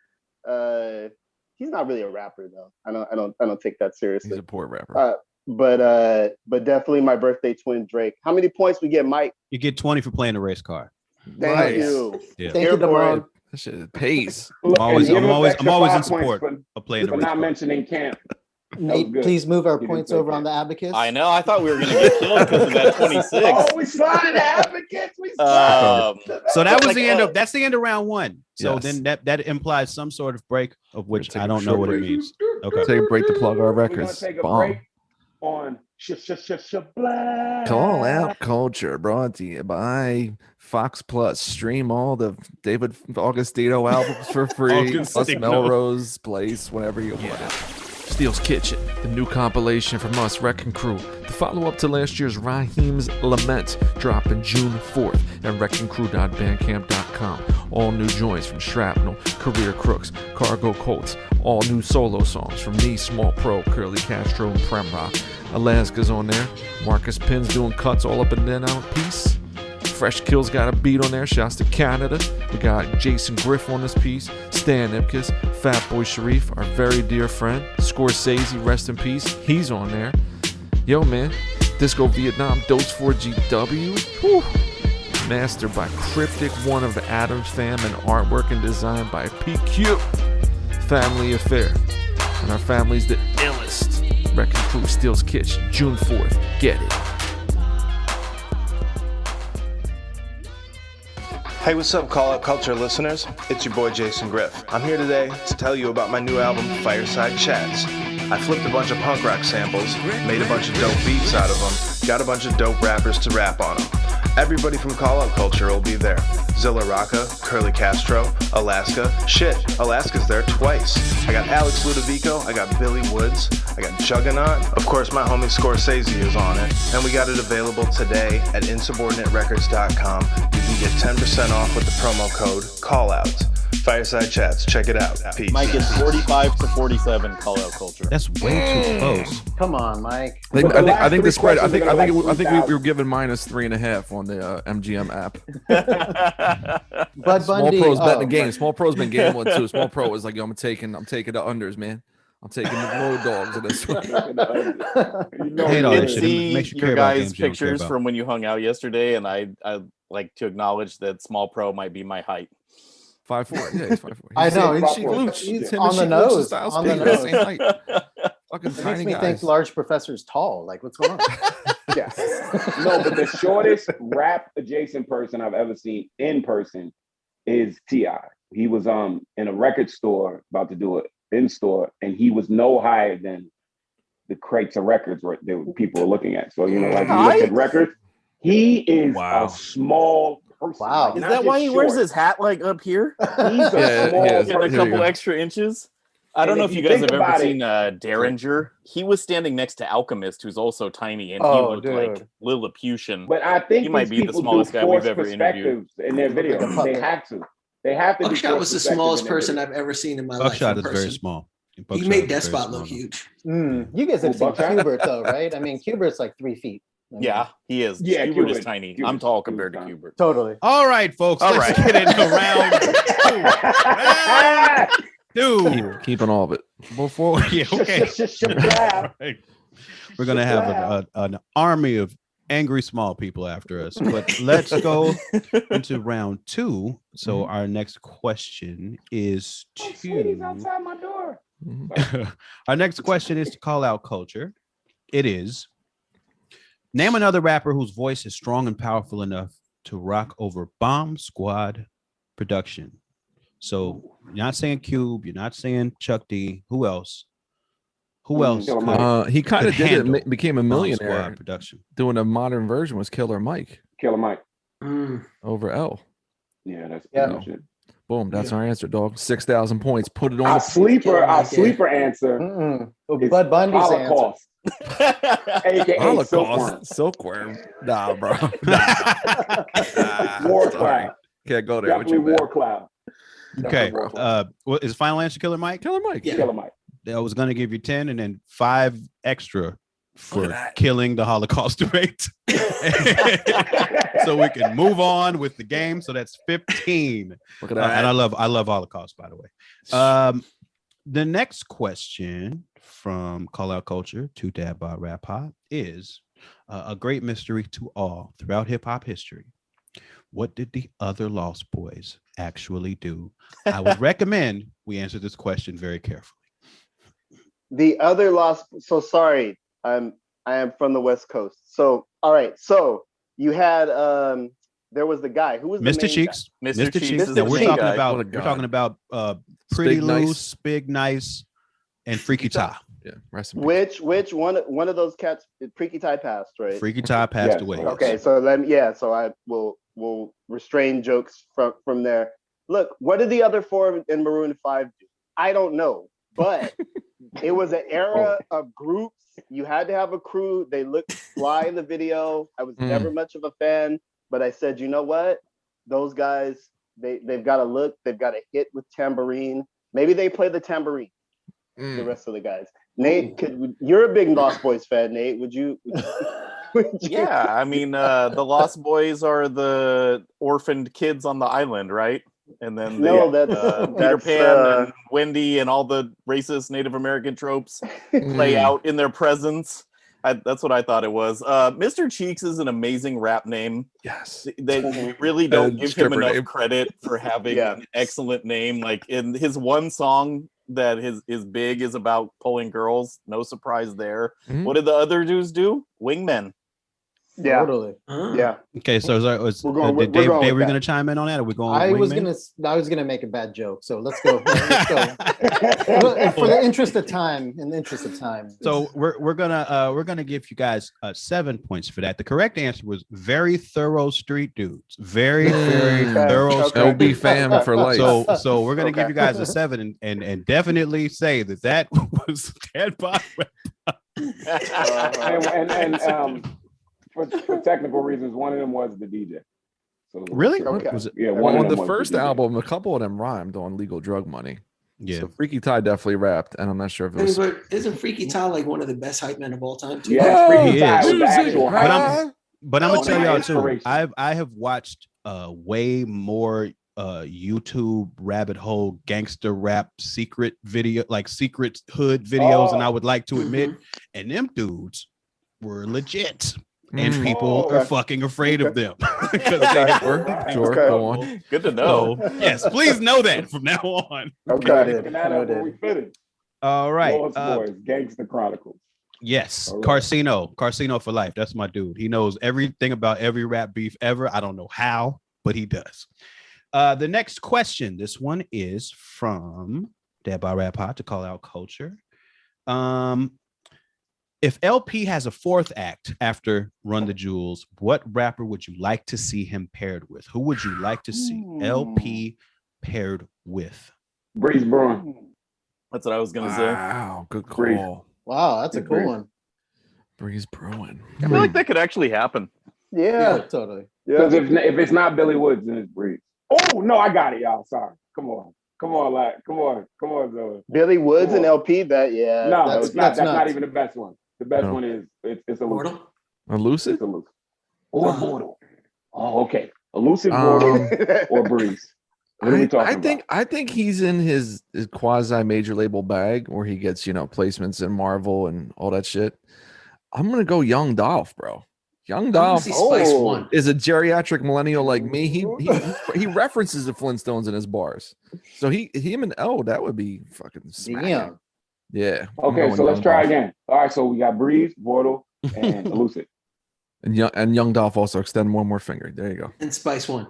He's not really a rapper though. I don't take that He's seriously. a poor rapper. But definitely my birthday twin Drake. How many points we get, Mike? You get 20 for playing the race car. Thank Nice. you. Yeah. Thank you, Here for Damone. it. That shit pays. Look, always- and I'm give him always- extra I'm always 5 in support points of playing the for race not car. mentioning Camp. Nate, good. please move our You didn't points say over that. on the abacus. I know. I thought we were gonna get killed because of that 26. Oh, we sliding the advocates. We sliding. So that was Like, the end of that's the end of round 1. So Yes. then that implies some sort of break of which take I a don't know short what it break. means. Okay. Take a break to plug our We're gonna records. take a Bomb. break on Black. Call Out Culture brought to you by Fox Plus. Stream all the David Augustino albums for free. Plus Augustino. Melrose Place whenever you want it. Steel's Kitchen, the new compilation from us, Wrecking Crew. The follow-up to last year's Raheem's Lament, dropping June 4th at wreckingcrew.bandcamp.com. All new joints from Shrapnel, Career Crooks, Cargo Colts. All new solo songs from me, Small Pro, Curly Castro, and Prem Rock. Alaska's on there. Marcus Pinn's doing cuts all up and down piece. Fresh Kill's got a beat on there. Shouts to Canada. We got Jason Griff on this piece. Stan Ipkiss. Fat Boy Sharif, our very dear friend. Scorsese, rest in peace. He's on there. Yo, man. Disco Vietnam, Dose 4GW. Whew. Mastered by Cryptic, one of Adam's fam, and artwork and design by PQ. Family Affair. And our family's the illest. Wrecking Crew, Steel's Kitchen, June 4th. Get it. Hey, what's up, Call Out Culture listeners? It's your boy Jason Griff. I'm here today to tell you about my new album, Fireside Chats. I flipped a bunch of punk rock samples, made a bunch of dope beats out of them, got a bunch of dope rappers to rap on them. Everybody from Call Out Culture will be there. Zilla Rocca, Curly Castro, Alaska. Shit, Alaska's there twice. I got Alex Ludovico, I got Billy Woods, I got Juggernaut. Of course, my homie Scorsese is on it. And we got it available today at insubordinaterecords.com. You can get 10% off with the promo code CALLOUT. Fireside Chats, check it out. Peace. Mike is 45 to 47 call out culture. That's way too close. Come on, Mike. I think the spread. I think we we were given -3.5 on the MGM app. Bud Small Bundy. Pro's betting oh, the game. Small Pro's been game one too. Small Pro was like, yo, I'm taking the unders, man. I'm taking the road dogs in this one. Hate all I that did shit. see Makes you care your about guys' games you don't care pictures about. from when you hung out yesterday, and I like to acknowledge that Small Pro might be my height. 5'4". Yeah, he's 5'4". I know, He's he's Sheik Luch. He's him on and the Sheik Luch's nose, style on the speed, nose. same height. Fucking It makes tiny me guys. think large professor's tall. Like, what's going on? Yeah. No, but the shortest rap adjacent person I've ever seen in person is T.I. He was in a record store about to do it in store, and he was no higher than the crates of records that people were looking at. So, you know, like you look at records, He is Wow. a small person. Wow. Like, Is not that why just he wears short. his hat like up here? He's a Yeah, small he is. And a person. Here you couple go. extra inches. I don't And know if if you you guys think have ever about seen Derringer. He was standing next to Alchemist, who's also tiny, and he Oh, looked like dude. Lilliputian. But I think He might these be the people do smallest guy we've forced ever interviewed. perspectives in their Look like a videos. They puppet. have to. They have to. do Buckshot was forced the perspectives smallest in their person videos. I've ever seen in my life. Buckshot in is very person. small. He Buckshot made is very Despot small, look though. huge. You guys have Who, seen Buckshot? Kubert though, right? I mean, Kubert's like 3 feet. I mean, Yeah, he is. Yeah, Kubert is Kubert- tiny. Kubert's- I'm tall Kubert's compared to tiny. Kubert. totally. All right, folks. All Let's right. get into round two. Keeping all of it. Before, yeah, okay. Shabab. Right. We're gonna have an army of angry small people after us, but let's go into round two. So our next question is Sweetie's outside my door. our next question is to call out culture. It is name another rapper whose voice is strong and powerful enough to rock over Bomb Squad production. So you're not saying Cube, you're not saying Chuck D. Who else? Who else? Killer could- Mike. He kind could of did it, handle became a Bomb millionaire. Squad production. Doing a modern version was Killer Mike Killer Mike. over L. Yeah, that's Yeah. pretty much it. Boom, that's our answer, dog. 6,000 points. Put it on. Our sleeper answer is Bud Bundy's answer. Holocaust. AKA Holocaust. Silkworm. Silkworm. Nah, bro. War Sorry. Cloud. Can't go there with Definitely you, man. War Cloud. Okay. War Cloud. What is final answer Killer Mike? Killer Mike. Yeah. Killer Mike. I was gonna give you 10 and then 5 extra for Look at that. killing the Holocaust debate. So we can move on with the game. So that's 15. Look at And that. I love Holocaust, by the way. The next question from Call Out Culture to Dad BOD RAP POD is a great mystery to all throughout hip hop history. What did the other Lost Boys actually do? I would recommend we answer this question very carefully. The other lost. So sorry, I am from the West Coast. So all right. So you had there was the guy who was the Mr. main Cheeks. guy. Mr. Cheeks. Mr. Now we're Cheeks. talking What a about Pretty Spig Nice. Loose, Big Nice, and Freaky Ty. Yeah, rest in peace. Which one of those cats? Freaky Ty passed, right? Freaky Ty passed Yes. away. Okay, so so I will restrain jokes from there. Look, what did the other four in Maroon 5 do? I don't know, but it was an era of groups. You had to have a crew. They looked fly in the video. I was never much of a fan, but I said, you know what? Those guys, they've got a look. They've got a hit with tambourine. Maybe they play the tambourine. The rest of the guys. Nate, you're a big Lost Boys fan, Nate. Would you? Yeah, I mean, the Lost Boys are the orphaned kids on the island, right? And then Peter Pan and Wendy and all the racist Native American tropes play out in their presence. That's what I thought it was. Mr. Cheeks is an amazing rap name. Yes. We really don't give him stripper enough name. credit for having an excellent name. Like in his one song that is big is about pulling girls. No surprise there. What did the other dudes do? Wingmen. Yeah. Totally. Yeah. Okay, so We're going did with Dave, that. were you gonna chime in on that? Are we going? I was Wingman? gonna make a bad joke, so let's go. Let's go. For the interest of time, So we're gonna give you guys 7 points for that. The correct answer was very thorough street dudes. Very thorough. Street LB dudes. fam for life. So we're gonna give you guys a 7 and definitely say that was Dad BOD. For technical reasons, one of them was the DJ. So Really? Okay. Was it? Yeah, Well, of on them the was first DJ. album, a couple of them rhymed on Legal Drug Money. Yeah. So Freaky Ty definitely rapped, and I'm not sure if it was. But isn't Freaky Ty like one of the best hype men of all time too? Yes, Freaky He Ty is. was the actual But hype. But I'm gonna Oh, tell my y'all too. inspiration. I have watched way more YouTube rabbit hole gangster rap secret video, like secret hood videos, and I would like to admit. And them dudes were legit, and people are fucking afraid of them. Sure, go on. Good to know. So, yes, please know that from now on. Okay. Looking at it where we fitted. All right. Lost Boys, Gangsta Chronicles. Yes, All right. Carcino for life. That's my dude. He knows everything about every rap beef ever. I don't know how, but he does. The next question. This one is from Dad BOD RAP POD to Call Out Culture. If LP has a fourth act after Run the Jewels, what rapper would you like to see him paired with? Who would you like to see LP paired with? Breeze Braun. That's what I was gonna say. Wow, good Breeze. call. Wow, that's a cool Breeze. one. Breeze Bruin. I feel like that could actually happen. Yeah. Totally. Because if it's not Billy Woods, then it's Breeze. Oh no, I got it, y'all. Sorry. Come on, Zoe. Billy Woods Come and on. LP. That No, That's- it's not. that's That's not nuts. even the best one. The best No. one is it's elusive. Mortal? Elusive? It's elusive. Or Mortal. Oh, okay. Elusive, Mortal, or Breeze. What are we talking I think he's in his quasi major label bag where he gets, placements in Marvel and all that shit. I'm gonna go Young Dolph, bro. Young I Dolph see Spice One. is a geriatric millennial like me. He references the Flintstones in his bars. So him and that would be fucking smacking. Damn. Yeah. I'm Okay, going so let's Young try Dolph. again. All right, so we got Breeze, Mortal, and Elusive. And Young Dolph also extend one more finger. There you go. And Spice One.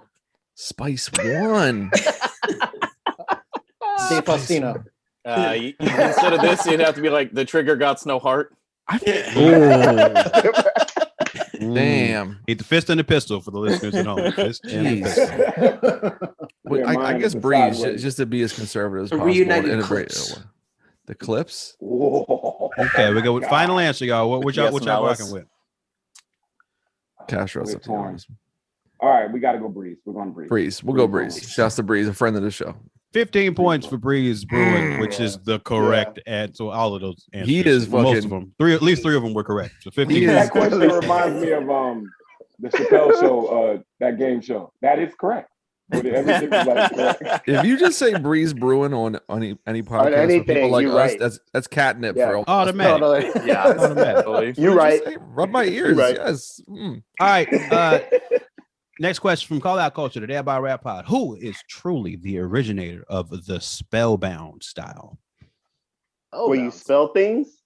Spice One. Dave Faustino. Instead of this, it'd have to be like the trigger got no heart. Damn. Hit the fist and the pistol for the listeners at home. Fist and the Jeez. pistol. Well, Yeah, I mine guess is a Breeze, sideways. just to be as conservative as A possible. reunited integrate Clips. the clips. Whoa. Okay, we go with final answer, y'all. What y'all Yes, Malice. rocking with? Castro's We're up to you on torn. this one. All right, we got to go Breeze. We're going Breeze. Breeze. We'll go Breeze. Shouts to Breeze, a friend of the show. 15 points for Breeze Bruin, which is the correct answer. So all of those answers. He is most fucking- of them. At least three of them were correct. So 15 He is- That question reminds me of the Chappelle show, that game show. That is correct. Everything was like correct. If you just say Breeze Bruin on any podcast with anything, people like you're us, right. that's catnip Yeah. for all. automatic. Totally. Yeah, Automatic. You're right. Rub my ears. right. Yes. Mm. All right. Next question from Call Out Culture, the Day by Rap Pod. Who is truly the originator of the spellbound style? Oh, Where you spell things?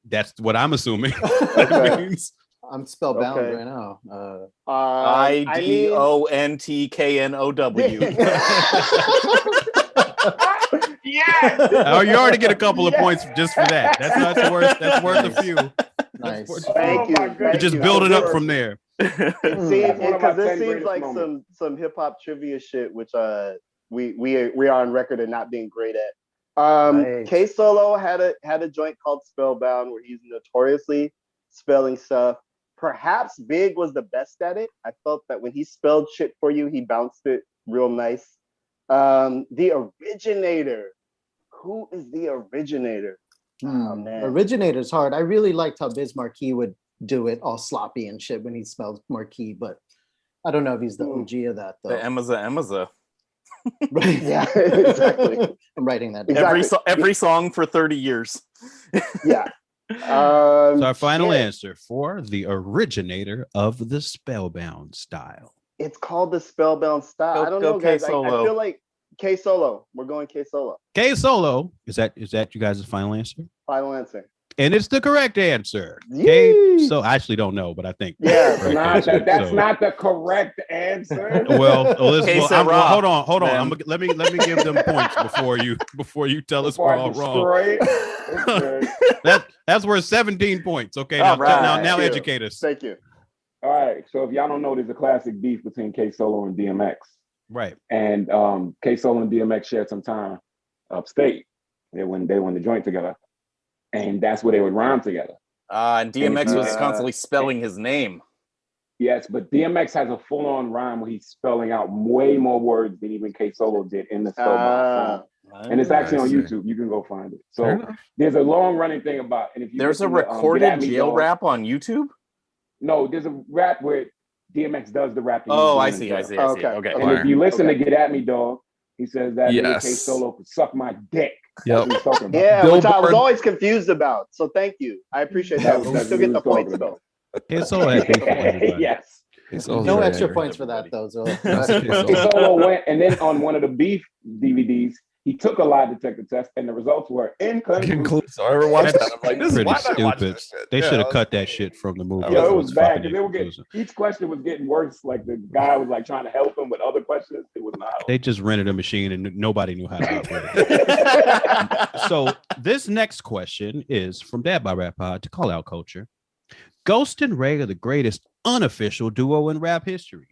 That's what I'm assuming. Okay. That means- I'm spellbound Okay. right now. IDONTKNOW. Oh, you already get a couple of points just for that. That's worth a few. Nice. Thank you. Oh my God. You Thank just you. build it up from there. It That's one seems of my because this 10 seems greatest like moments. some hip hop trivia shit, which we are on record of not being great at. Nice. K Solo had a joint called Spellbound where he's notoriously spelling stuff. Perhaps Big was the best at it. I felt that when he spelled shit for you, he bounced it real nice. The originator. Who is the originator? Oh, man. Originator's hard. I really liked how Biz Marquee would do it all sloppy and shit when he spelled Marquee, but I don't know if he's the OG of that though. The Emmaza. Right. Yeah, exactly. I'm writing that down. Exactly. Every song for 30 years. Yeah. So our final shit. answer for the originator of the spellbound style. It's called the Spellbound style. Go- I don't go know, guys. I K-Solo. feel like K Solo. We're going K Solo. K Solo. Is that you guys' final answer? Final answer. And it's the correct answer. K. Yee. So I actually don't know, but I think Yeah, correct Not answer. that, that's So- not the correct answer. Well, listen, K well, said well, Rob, hold on. man. Let me give them points before you tell us Before we're I all wrong. destroy it. Okay. That's worth 17 points. Okay, All now right. now Thank you. educate us. Thank you. All right. So if y'all don't know, there's a classic beef between K Solo and DMX. Right. And K Solo and DMX shared some time upstate. They won the joint together. And that's where they would rhyme together. And DMX was Uh, constantly spelling his name. Yes, but DMX has a full-on rhyme where he's spelling out way more words than even K Solo did in the Spellbound song. And it's actually on I see. YouTube. You can go find it. Fair So enough. there's a long-running thing about, and if you There's a listen to, Get recorded At Me, jail Dog- rap on YouTube? No, there's a rap where DMX does the rapping. Oh, he's I doing in see. jail. Okay. Okay. And Fire. if you listen Okay. to Get At Me, Dog, he says that Yes. K Solo could suck my dick. Yep. That's what he's talking about. Yeah, which I was Billboard. always confused about. So thank you. I appreciate that. We That's still what get he the was talking points about. though. K Solo had beef with everybody. Yes. He's also No very extra angry. points for that though. So That's K K Solo. Solo went, and then on one of the beef DVDs, He took a lie detector test, and the results were inconclusive. I ever watched That's that. I'm like, this is pretty why did I watch stupid. this shit? They Yeah, should have I cut that shit from the movie. Yo, it was bad fucking because they were getting inconclusive. each question was getting worse. Like the guy was like trying to help him with other questions. It was not. They just rented a machine and nobody knew how to operate it. So this next question is from Dad by Rap Pod to Call Out Culture. Ghost and Ray are the greatest unofficial duo in rap history.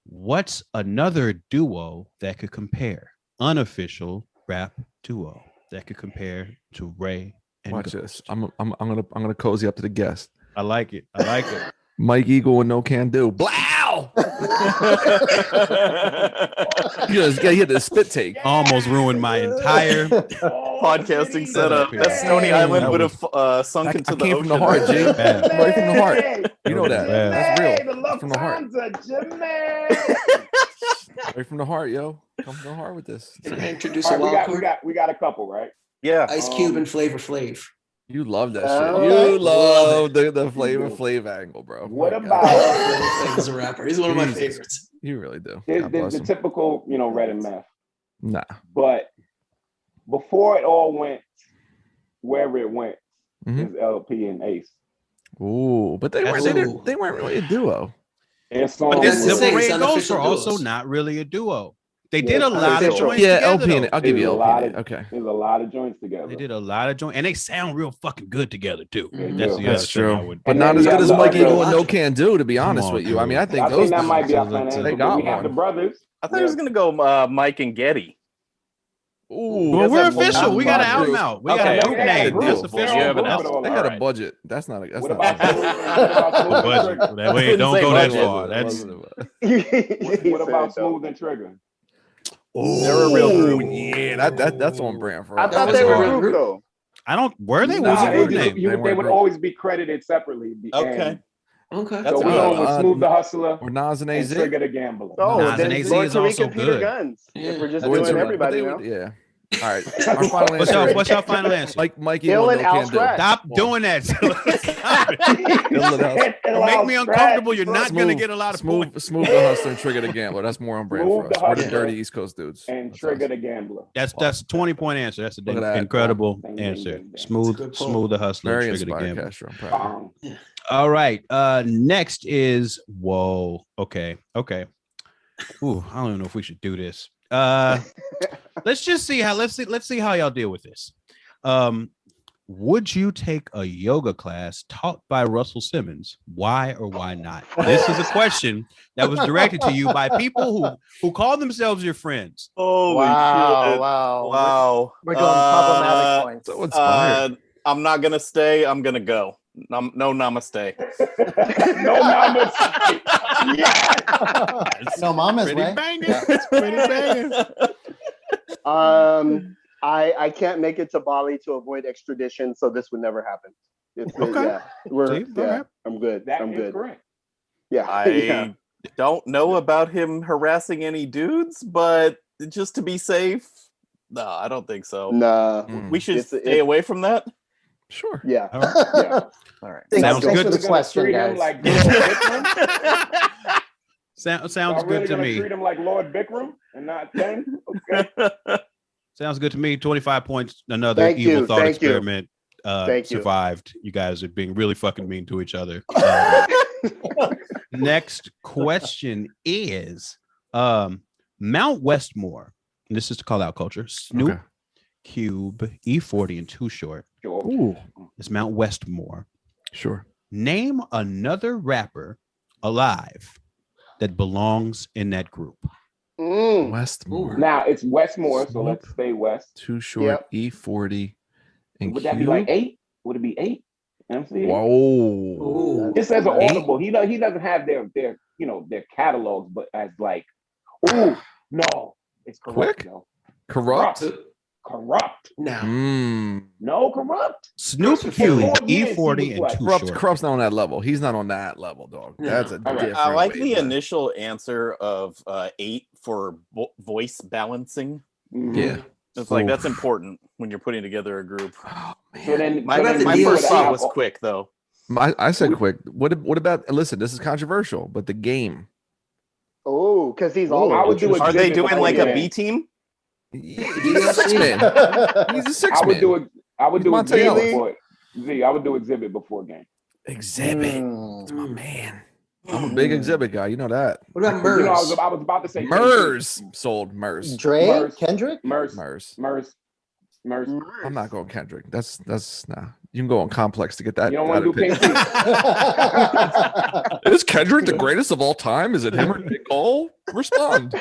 What's another duo that could compare? Unofficial rap duo that could compare to Ray and Watch Ghost. this. I'm gonna cozy up to the guest. I like it. I like it. Mike Eagle and No Can Do. Blow! He had the spit take. Almost ruined my entire Podcasting setup. That Stony Island would have sunk into the came ocean. from the heart, G. Bad. Right from the heart. You know that. Bad. That's real. Hey, the That's from the heart. Right from the heart, yo. Come from the heart with this. Can I introduce All a right, wild card? we got a couple, right? Yeah. Ice Cube and Flavor Flav. You love that Oh, shit. okay. You love the Flavor Flav angle, bro. What My about- God. Flavor Flav is a rapper. He's one of my Jesus. favorites. You really do. There's God bless the him. typical, red and meth. Nah. But before it all went wherever it went, Mhm. is LP and Ace. Ooh, but they weren't really a duo. It's But on this That's the Silver thing, Ray it's and Ghost unofficial are also duos. not really a duo. They Yeah, did a lot of unofficial. joints Yeah, together. LP and though. I'll give you There's a LP. lot in it. of- Okay. There's a lot of joints together. They did a lot of joints, and they sound real fucking good together too. They That's do. the other That's thing I true. would- But And not then as we good have as the Mike other- Eagle and No Can Do, to be honest on, with you. I dude. mean, I think I those think that might be our dudes, final they answer. But got we have one. the brothers. I thought he was gonna go Mike and Getty. Ooh, Well, we're That's a official. full We got to time out group. them out. We Okay, got a okay. group They had a name. group. That's Deal. They're official. You have an all out. good all they that. got a Alright. budget. That's not a What not about a- Smooth and A Trigger? budget. That way, Didn't don't say go that budget. far. That's What about Smooth and Trigger? They're a real Ooh, group. yeah, that's on brand for I us. thought was they a were real a group group. though. I don't. Were they? What was Nah, the group name? They they weren't would group. always be credited separately. at the Okay. end. Okay. That's So we a going with good- Smooth the Hustler Or Nas and and AZ. Trigger the Gambler. Oh, Nas then and AZ Lord is also Tariq and Peter good. Guns. Yeah. If we're just Or doing two, everybody, but they you know. would- yeah. All right. Our final answer. What's your final answer? Mike Eagle Dylan and No Al Can Do. Stratton. Stop doing that. Stop it. Dylan Al- Don't make me uncomfortable. You're not going to get a lot of points. Smooth the Hustler and Trigger the Gambler. That's more on brand Smooth for us. the We're the Hustler dirty East Coast dudes. and That's Trigger us. the Gambler. That's a 20-point answer. That's Look at that. an incredible Ding, ding, answer. ding, ding. Smooth, Good pull. smooth the hustler. Very Trigger the inspired, gambler. Castro. I'm proud. All right. Next is whoa. Okay. Ooh, I don't even know if we should do this. Let's see how y'all deal with this. Would you take a yoga class taught by Russell Simmons? Why or why not? This is a question that was directed to you by people who call themselves your friends. Holy Wow, shit. wow. Wow. We're going problematic points. So inspired. I'm not gonna stay. I'm gonna go. No namaste. No namaste. Yes. No mama's Pretty way. banging. It's pretty banging. I can't make it to Bali to avoid extradition, so this would never happen. Okay. Yeah, See? All right. I'm good. That I'm is good. correct. Yeah, I don't know about him harassing any dudes, but just to be safe, no, I don't think so. Nah. We should It's- stay away from that. Sure. Yeah. All right. Yeah. All right. Sounds Thanks good. for the question, Treat him guys. like Lord Bikram? Sounds Y'all good really to gonna me. treat him like Lord Bikram and not 10? Okay. Sounds good to me. 25 points. Another Thank evil you, thought thank you. experiment Thank you. survived. You guys are being really fucking mean to each other. Next question is Mount Westmore. And this is to Call Out Culture. Snoop, Okay. Cube, E40, and Too Short. Sure. Ooh. It's Mount Westmore. Sure. Name another rapper alive that belongs in that group. Westmore. Now it's Westmore, so Snoop. let's stay west. Too Short. E40. And Would that be like 8? Would it be 8? MC? Whoa. Ooh. Just as an Eight? audible, he doesn't have their their catalogs, but as like, ooh, no, it's corrupt, Quick? yo. Corrupt. Corrupt. Now, No, corrupt. Snoop, For Cube, 4 years, he E40, was and like- Too Corrupt. Short. Corrupt's not on that level. He's not on that level, dog. No. That's a All right. different. I like way, the man. initial answer of 8 for voice balancing. Mhm. Yeah. It's like Oof. that's important when you're putting together a group. Oh, So then, My, so then my you first would thought have- was quick though. I said quick. What about? Listen, this is controversial, but the game. Oh, because he's all. I would do a Are they Jigga doing like type a thing. B team? He's a six man. He's a six man. I would do Monte exhibit Ellis. before. I would do exhibit before game. Exhibit. That's my man. I'm a big exhibit guy. You know that. What about Murs? You know, I was about to say Murs. Sold Murs. Dre, Murs. Kendrick, Murs. I'm not going Kendrick. That's nah. You can go on Complex to get that. You don't want to do pick. Pink Is Kendrick the greatest of all time? Is it him or J. Cole? Respond.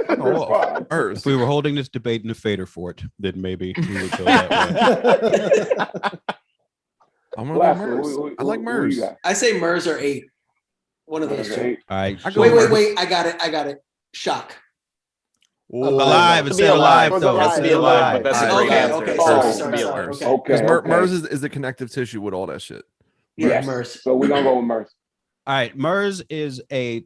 Respond. Murs. If we were holding this debate in the Fader Fort, then maybe we would go that way. I'm gonna go Murs. I like Murs. I say Murs or 8. One of those two. All right. Wait. I got it. Shock. Alive. It said alive, though. Has to be alive. That's a great answer. Okay. Sorry. Okay. Because Murs is the connective tissue with all that shit. Yes. Murs. So we're gonna go with Murs. All right. Murs is a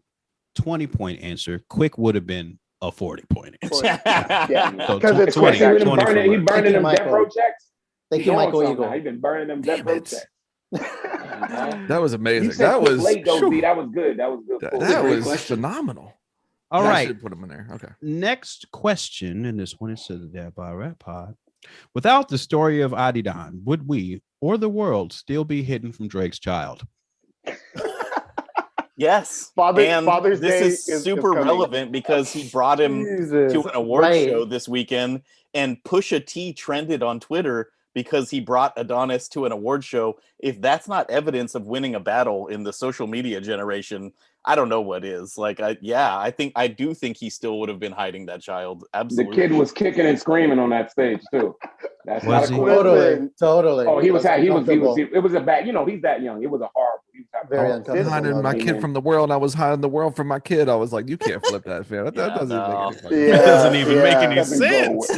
20-point answer. Quick would have been a 40-point answer. Yeah, So because it's 20, quick. 20 for He Murs. burning them death row checks. Thank you, Michael He Eagle. been burning them death row checks. That was You amazing. said That was late though, B. That was good. That was good. that Great was question. phenomenal. All I right. should put him in there. Okay. Next question, and this one is to the Dad Bod Rap Pod. Without the story of Adidon, would we or the world still be hidden from Drake's child? Yes. Father's Day is super coming. relevant because he brought him to an award show this weekend, and Pusha T trended on Twitter because he brought Adonis to an award show. If that's not evidence of winning a battle in the social media generation, I don't know what is. Like, I do think he still would have been hiding that child. Absolutely. The kid was kicking and screaming on that stage too. That's Was not a he? coincidence. Totally. Oh, he was. It uncomfortable. was a bad. You know, he's that young. It was a horrible. He was having Very a I'm uncomfortable. hiding my kid from the world. I was hiding the world from my kid. I was like, you can't flip that, fam. That doesn't make any fucking Yeah, doesn't even make any Doesn't go sense.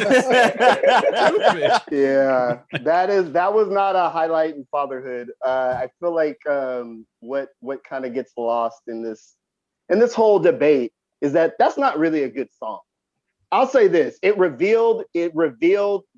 Yeah, that was not a highlight in fatherhood. I feel like what kind of gets lost in this whole debate is that that's not really a good song. I'll say this: it revealed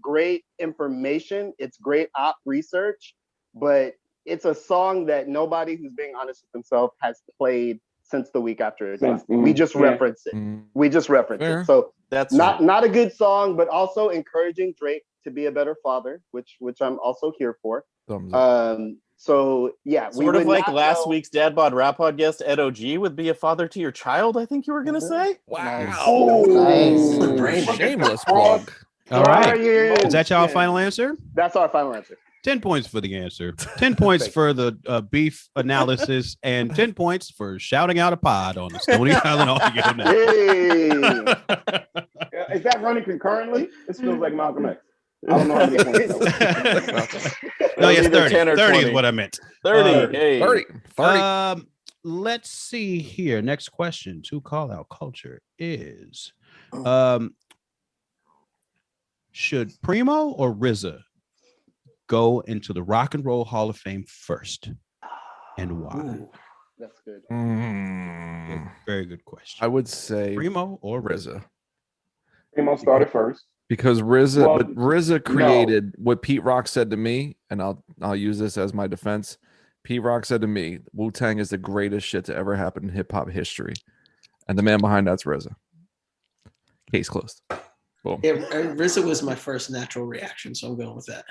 great information. It's great op research, but it's a song that nobody who's being honest with themselves has played since the week after it dropped. We just referenced it. We just referenced it. So that's not a good song, but also encouraging Drake to be a better father, which I'm also here for. Thumbs up. So yeah, sort of like last week's Dad Bod Rap Pod guest Ed OG would be a father to your child. I think you were gonna say. Wow. Nice. Shameless plug. All right. Ryan. Is that y'all final answer? That's our final answer. 10 points for the answer. 10 points for the beef analysis, and 10 points for shouting out a pod on the Stony Island audio network. Hey. Is that running concurrently? This feels like Malcolm X. I don't know how many points. No, yes, Either 30. 10 or 30 is 20. what I meant. 30. Hey. 30. Let's see here. Next question to call out culture is should Primo or RZA go into the Rock and Roll Hall of Fame first, and why? That's good. Very good question. I would say Primo or RZA. Primo started first. Because RZA, Well, but RZA created what Pete Rock said to me, and I'll use this as my defense. Pete Rock said to me, Wu-Tang is the greatest shit to ever happen in hip hop history, and the man behind that's RZA. Case closed. Boom. Yeah, RZA was my first natural reaction, so I'm going with that.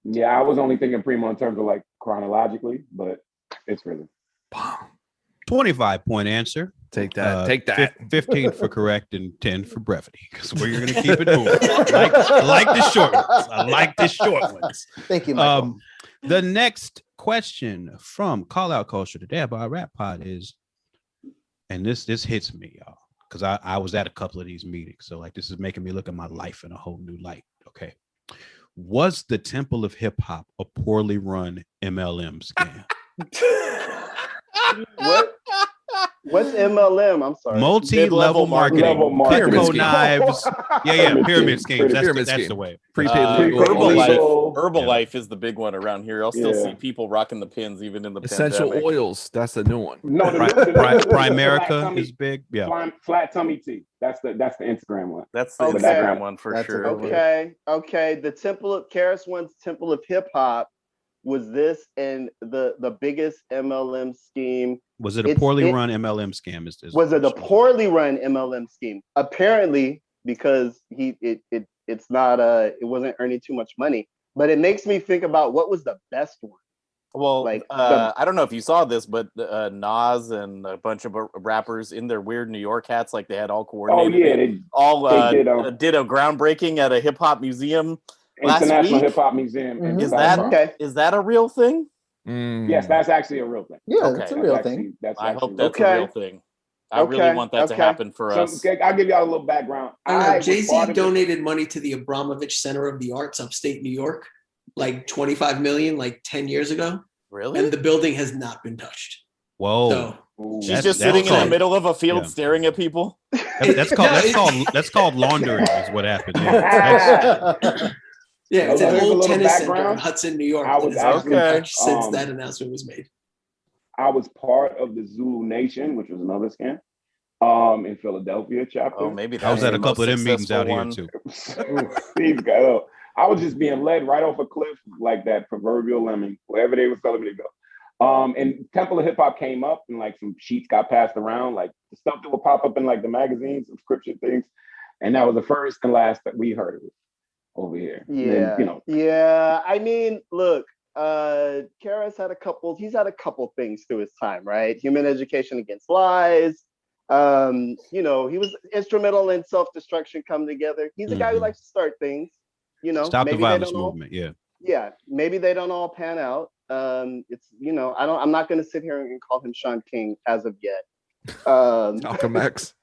Yeah, I was only thinking Primo in terms of like chronologically, but it's RZA. 25-point answer. Take that. Take that. 15 for correct and 10 for brevity, because we're going to keep it moving. I like the short ones. I like the short ones. Thank you, Michael. The next question from Call Out Culture, the Dad Bod Rap Pod is, and this hits me, y'all, because I was at a couple of these meetings. So like, this is making me look at my life in a whole new light. Okay. Was the Temple of Hip Hop a poorly run MLM scam? What? What's MLM? I'm sorry. Multi-level marketing. Pyramid knives. Yeah. Pyramid schemes. That's the way. Prepaid Herbalife is the big one around here. I'll still see people rocking the pins even in the essential pandemic. oils. That's the new one. No, Primerica is big. Yeah. Flat tummy tea. That's the Instagram one. That's the Okay. Instagram one for That's sure. Okay. The Temple of Karis One's Temple of Hip Hop was this, and the biggest MLM scheme. Was it a poorly run MLM scam? Was it a poorly run MLM scheme? Apparently, because it's not it wasn't earning too much money. But it makes me think about what was the best one. Well, Like, I don't know if you saw this, but Nas and a bunch of rappers in their weird New York hats, like they had all coordinated. Oh yeah, they did a groundbreaking at a hip hop museum last International week. Hip Hop Museum. Mhm. Is that a real thing? Yes, that's actually a real thing. Yeah, Okay. that's a real thing. I hope that's a real thing. I really want that to happen for us. I'll give y'all a little background. Jay-Z donated money to the Abramovich Center of the Arts upstate New York, like 25 million, like 10 years ago. Really? And the building has not been touched. Whoa. So She's just sitting in the middle of a field staring at people. That's called laundering is what happened. Yeah, it's an Here's a old little tennis center in background. Hudson, New York. I was actually since that announcement was made. I was part of the Zulu Nation, which was another scam, in Philadelphia chapter. Oh, maybe I was at a couple of them meetings out here too. These guys, I was just being led right off a cliff like that proverbial lemming, wherever they was telling me to go. And Temple of Hip Hop came up, and like some sheets got passed around, like the stuff that would pop up in like the magazine subscription things, and that was the first and last that we heard of it over here. Yeah, then, yeah. I mean, look, Karis had a couple things through his time, right? Human Education Against Lies. He was instrumental in Self-Destruction Come Together. He's a guy who likes to start things. Stop the maybe violence movement. Yeah. Maybe they don't all pan out. I'm not going to sit here and call him Sean King as of yet. Malcolm X.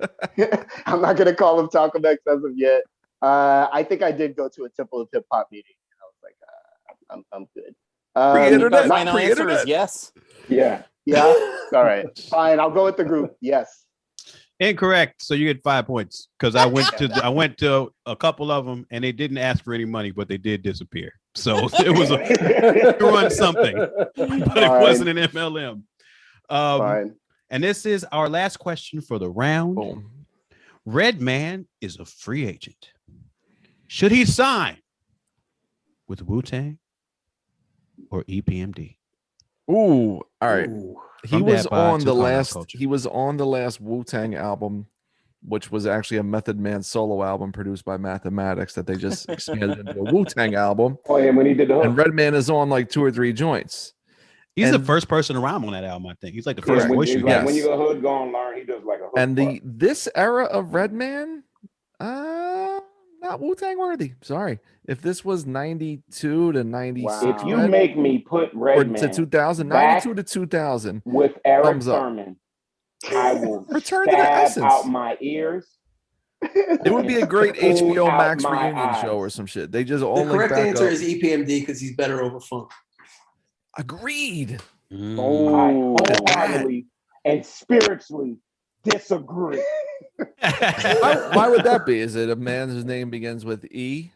I'm not going to call him Malcolm X as of yet. I think I did go to a Temple of Hip Hop meeting. I was like, I'm good. The final answer is yes. Yeah. All right. Fine. I'll go with the group. Yes. Incorrect. So you get 5 points because I went to a couple of them and they didn't ask for any money, but they did disappear. So it was run something, but it wasn't an MLM. Fine. And this is our last question for the round. Boom. Redman is a free agent. Should he sign with Wu-Tang or EPMD? Ooh, all right. He was on the last Wu-Tang album, which was actually a Method Man solo album produced by Mathematics that they just expanded into a Wu-Tang album. Oh yeah, when he did the hook. And Redman is on like 2 or 3 joints. He's the first person to rhyme on that album, I think. He's like the first voice you when you go hood, go and learn. He does like a hook. And this era of Redman, not Wu-Tang worthy. Sorry. If this was 92 to 96, if you make me put Redman to 2000, 92 to 2000 with Eric Sermon, I will return to the essence out my ears. It would be a great HBO Max reunion show or some shit. They just all the correct answer is EPMD because he's better over funk. Agreed. I wholeheartedly and spiritually disagree. Why would that be? Is it a man whose name begins with E?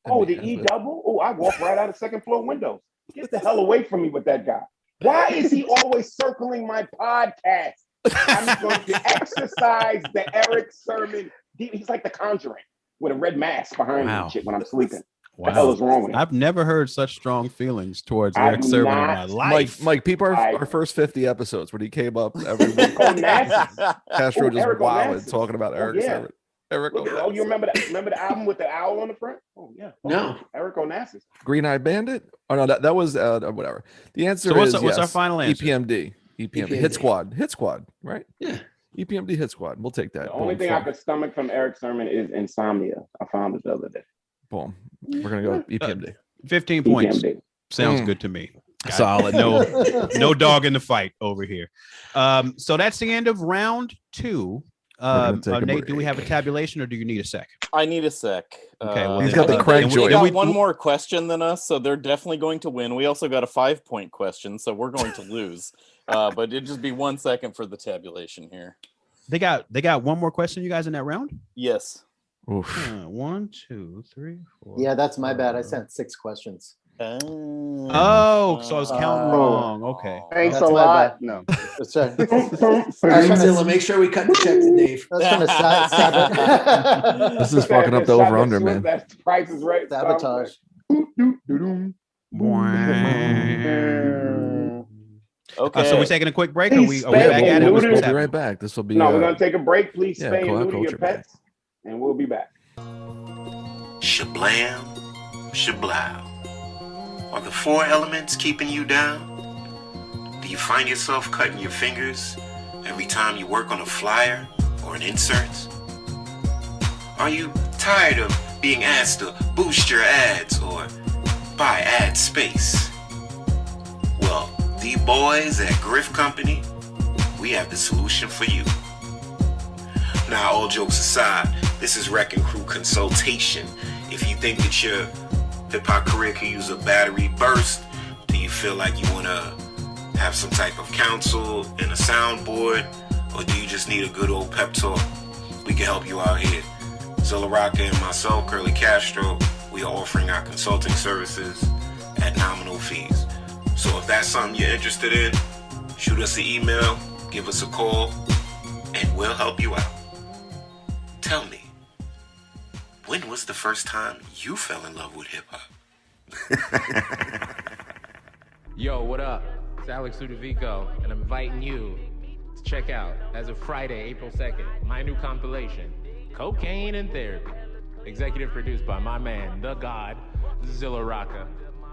The E double? Oh, I walk right out of second floor windows. Get the hell away from me with that guy. Why is he always circling my podcast? I'm going to exercise the Eric Sermon. He's like the Conjuring with a red mask behind me and shit when I'm sleeping. What the hell is wrong with him? I've never heard such strong feelings towards Eric Sermon in my life. Mike, peep our first 50 episodes when he came up every week. Castro just wilded talking about Eric Sermon. Eric Onassis. Oh, you remember that? Remember the album with the owl on the front? Oh yeah. No. Eric Onassis. Green Eye Bandit? Oh no, that was whatever. The answer is what's yes. our final answer? EPMD. Hit Squad, right? Yeah. EPMD Hit Squad. We'll take that. The only thing I could stomach from Eric Sermon is Insomnia. I found it the other day. Boom. We're gonna go EPMD. 15 points. EPMD. Sounds good to me. Solid. No dog in the fight over here. So that's the end of round 2. Nate, do we have a tabulation or do you need a sec? I need a sec. Okay, well, he's got the crank joint. They got one more question than us, so they're definitely going to win. We also got a 5-point question, so we're going to lose. But it'd just be 1 second for the tabulation here. They got one more question, you guys, in that round? Yes. 1, 2, 3, 4. Yeah, that's my bad. I sent 6 questions. So I was counting wrong. Okay. Thanks a lot. No. Zilla, make sure we cut the check to Dave. That's gonna sabotage. This is fucking up the over under, man. That's Price is Right. Sabotage. Okay. So we're taking a quick break. Are we back at it? We'll be right back. This will be. No, we're gonna take a break. Please yeah, stay and neuter your pets. and we'll be back. Shablam, shablow. Are the 4 elements keeping you down? Do you find yourself cutting your fingers every time you work on a flyer or an insert? Are you tired of being asked to boost your ads or buy ad space? Well, the boys at Griff Company, we have the solution for you. Now, all jokes aside, this is Wrecking Crew consultation. If you think that your hip-hop career can use a battery burst, do you feel like you want to have some type of counsel and a soundboard, or do you just need a good old pep talk? We can help you out here. Zilla Rocca and myself, Curly Castro, we are offering our consulting services at nominal fees. So if that's something you're interested in, shoot us an email, give us a call, and we'll help you out. Tell me, when was the first time you fell in love with hip-hop? Yo, what up? It's Alex Ludovico, and I'm inviting you to check out, as of Friday, April 2nd, my new compilation, Cocaine and Therapy. Executive produced by my man, the God, Zilla Rocca.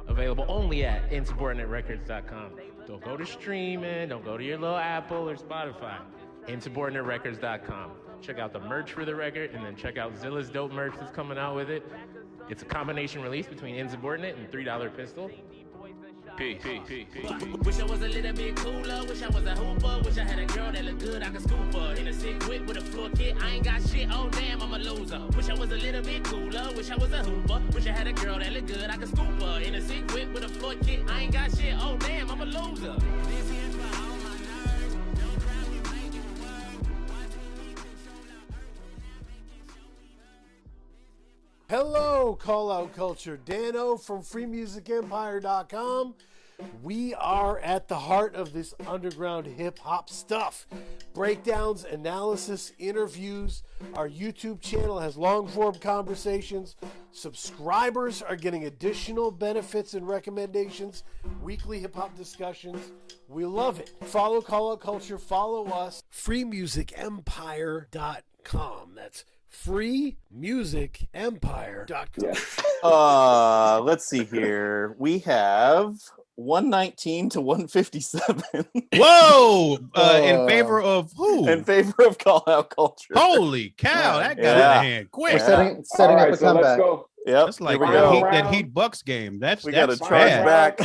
Available only at insubordinaterecords.com. Don't go to streaming, don't go to your little Apple or Spotify. insubordinaterecords.com. Check out the merch for the record, and then check out Zilla's dope merch that's coming out with it. It's a combination release between Insubordinate and $3 Pistol. Peace. Wish I was a little bit cooler. Wish I was a hooper. Wish I had a girl that looked good I could scoop her. In a sick whip with a floor kit. I ain't got shit. Oh damn, I'm a loser. Wish I was a little bit cooler. Wish I was a hooper. Wish I had a girl that looked good I could scoop her. In a sick whip with a floor kit. I ain't got shit. Oh damn, I'm a loser. This here's for all my nerds. Don't cry, we make it work. Hello, Call Out Culture. Dano from freemusicempire.com. We are at the heart of this underground hip-hop stuff. Breakdowns, analysis, interviews. Our YouTube channel has long-form conversations. Subscribers are getting additional benefits and recommendations. Weekly hip-hop discussions. We love it. Follow Call Out Culture. Follow us. freemusicempire.com. That's freemusicempire.com. Let's see here. We have 119 to 157. Whoa! In favor of who? In favor of Call Out Culture. Holy cow! That got out of hand quick. We're setting up a comeback. Let's go. Yep. That's like that Heat Bucks game. We got to charge bad. back.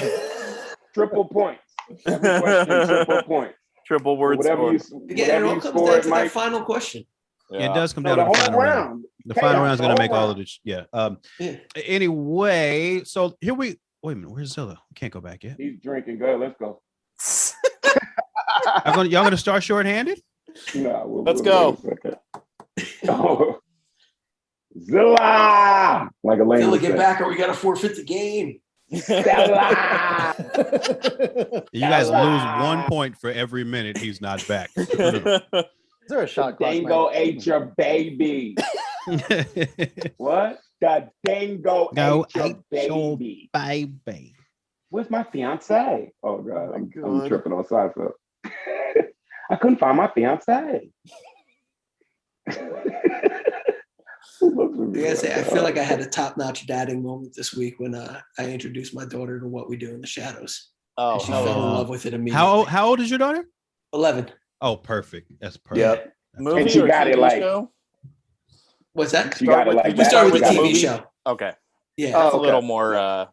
Triple points. Every question, triple points. Triple word Whatever score. Again, it all comes down to that final question. Yeah, it does come No, down to the the whole final round. round. The final round is going to make all round. of this. Anyway, so here wait a minute. Where's Zilla? We can't go back yet. He's drinking. Good. Let's go. Y'all going to start shorthanded? No, Let's go. Oh. Zilla! Like a lane. Zilla, get back or we got to forfeit the game. Zilla! You guys lose 1 point for every minute he's not back. Is there a shot clock? Dingo ate your baby. What? The dingo ate your baby. Baby. Where's my fiance? Oh God, I'm tripping on Seinfeld. I couldn't find my fiance. I feel like I had a top-notch dadding moment this week when I introduced my daughter to What We Do in the Shadows. Oh, and she fell in love with it immediately. How old is your daughter? 11. Oh, perfect. That's perfect. Yep. Movie And she or got it TV like- show? What's that? She got it like We that. started with the that TV movie? show. Okay. Yeah. That's a okay. little more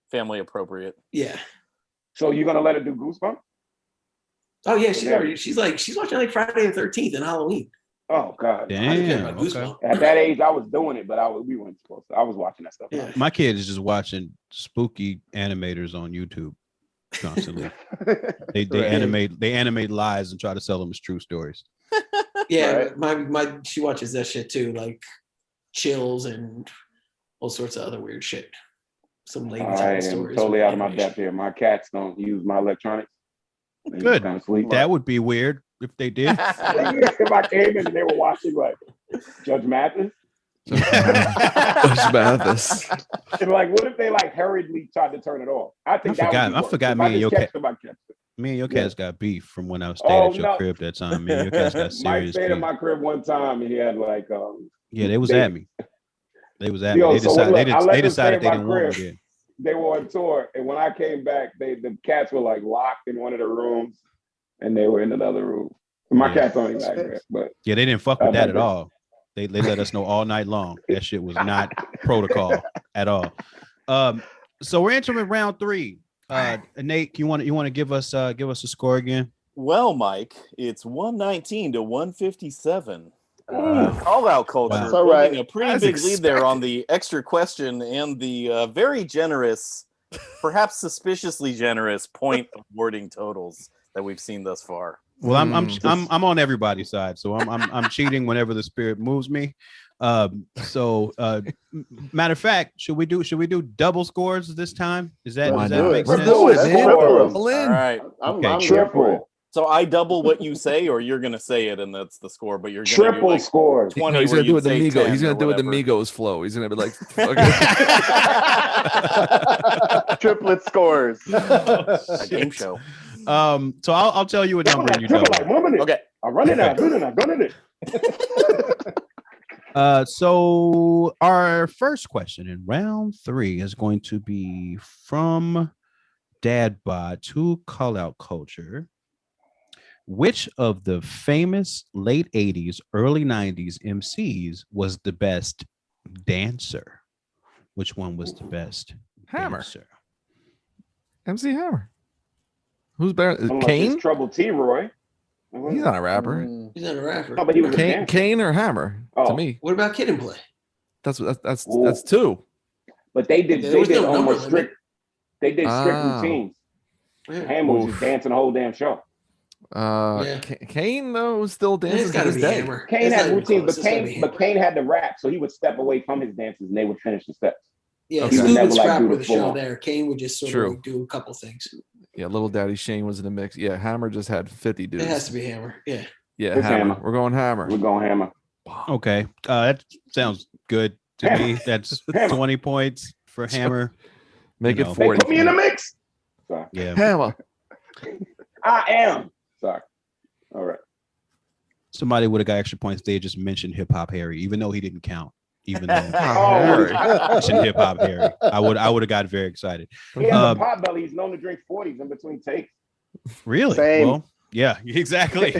family appropriate. Yeah. So you're gonna let her do Goosebumps? Oh yeah, she's watching like Friday the 13th and Halloween. Oh God. Damn. Okay. At that age, I was doing it, but we weren't supposed to. I was watching that stuff. Yeah. My kid is just watching spooky animators on YouTube constantly. They animate lies and try to sell them as true stories. Yeah, my she watches that shit too, like Chills and all sorts of other weird shit. Some lady I telling am stories. totally with out of my animation. depth here. My cats don't use my electronics. They just Good. kinda sleep. That would be weird if they did. If I came in and they were watching like Judge Mathis, Mathis. and like, what if they like hurriedly tried to turn it off? I think I forgot me and your cat. Me and your Yeah. cats got beef from when I stayed at your crib that time. Me and your cats got Mike serious stayed at beef. my crib one time and he had like Yeah, they was at me. They was at Yo, me. so look, I let They them decided stay they in didn't my want me crib. there. They were on tour, and when I came back, the cats were like locked in one of the rooms, and they were in another room. So my cats only back there, but yeah, they didn't fuck with that at all. They let us know all night long. That shit was not protocol at all. So we're entering round 3. Nate, you want to give us a score again? Well, Mike, it's 119 to 157. Call out culture building a pretty big lead there on the extra question and the very generous, perhaps suspiciously generous point awarding totals that we've seen thus far. Well, I'm on everybody's side, so I'm cheating whenever the spirit moves me. So matter of fact, should we do double scores this time? Is that make sense? Let's do it, man. All right. I'm triple. So I double what you say, or you're gonna say it, and that's the score. But you're gonna triple do like scores. 20. He's gonna do it the Migos. Migos. He's gonna do it the Migos flow. He's gonna be like triplet scores. A game show. So I'll tell you a number and you double. Okay. I'm running out. I'm running it. So our first question in round 3 is going to be from Dad Bod to Call Out Culture. Which of the famous late 80s, early 90s MCs was the best dancer? Which one was the best dancer? MC Hammer. Who's better? Unless Kane? it's Trouble T. Roy. He's not a rapper. He's not a rapper. No, but he was a dancer. Kane or Hammer? To me, What about Kid and Play? that's 2. But they did There was no almost number strict. They did strict Ah. routines. Yeah. Hammer was just dancing the whole damn show. Kane though was still dancing. It's got to to be this day. Hammer. Kane It's had not even routines, close. but It's gotta be Hammer. Kane had to rap, so he would step away from his dances and they would finish the steps. Yeah, Okay. Scoop Never, would like, scrap do with the the full show on. there. Kane would just sort True. of do a couple things. Yeah, Little Daddy Shane was in the mix. Yeah, Hammer just had 50 dudes. It has to be Hammer. Yeah. Yeah, It's Hammer. Hammer. We're going Hammer. We're going Hammer. Okay, that sounds good to me. That's 20 points for Hammer. Make You it know. 40. Put me in the mix. Sorry. Yeah, Hammer. I am. Sorry. All right. somebody would have got extra points. They just mentioned Hip Hop Harry, even though he didn't count. Even though mentioned Hip Hop Harry, I would have got very excited. He has a pot belly. He's known to drink 40s in between takes. Really? Same. Well, yeah, exactly.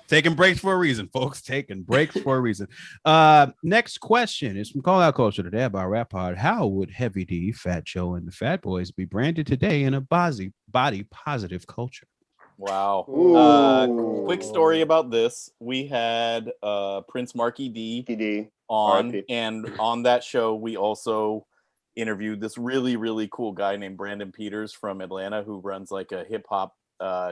Taking breaks for a reason, folks. Taking breaks for a reason. Next question is from Call Out Culture today about Rap Pod. How would Heavy D, Fat Joe, and the Fat Boys be branded today in a body positive culture? Wow. Quick story about this. We had Prince Marky D on, RIP. and on that show, we also interviewed this really, really cool guy named Brandon Peters from Atlanta who runs like a hip hop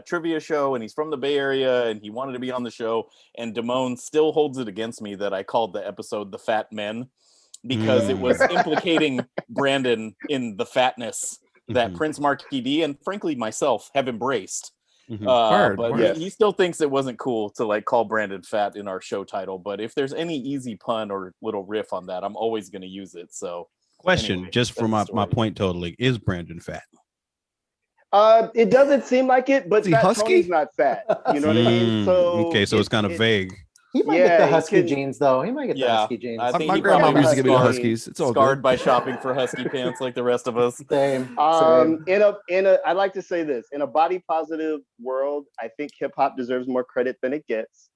trivia show, and he's from the Bay Area, and he wanted to be on the show. And Damone still holds it against me that I called the episode The Fat Men because it was implicating Brandon in the fatness that Prince Marky D and frankly myself have embraced. But he still thinks it wasn't cool to like call Brandon fat in our show title. But if there's any easy pun or little riff on that, I'm always going to use it. So question, anyway, just for my point totally, is Brandon fat? It doesn't seem like it, but he Fat husky? Tony's not fat. You know what I mean? So okay, so it's kind of vague. He might get the husky jeans, though. He might get the Yeah, husky jeans. I think My he grandma probably used to got give me the scarred- Huskies. It's all scarred good. by shopping for husky pants like the rest of us. Same. I like to say this, in a body positive world, I think hip hop deserves more credit than it gets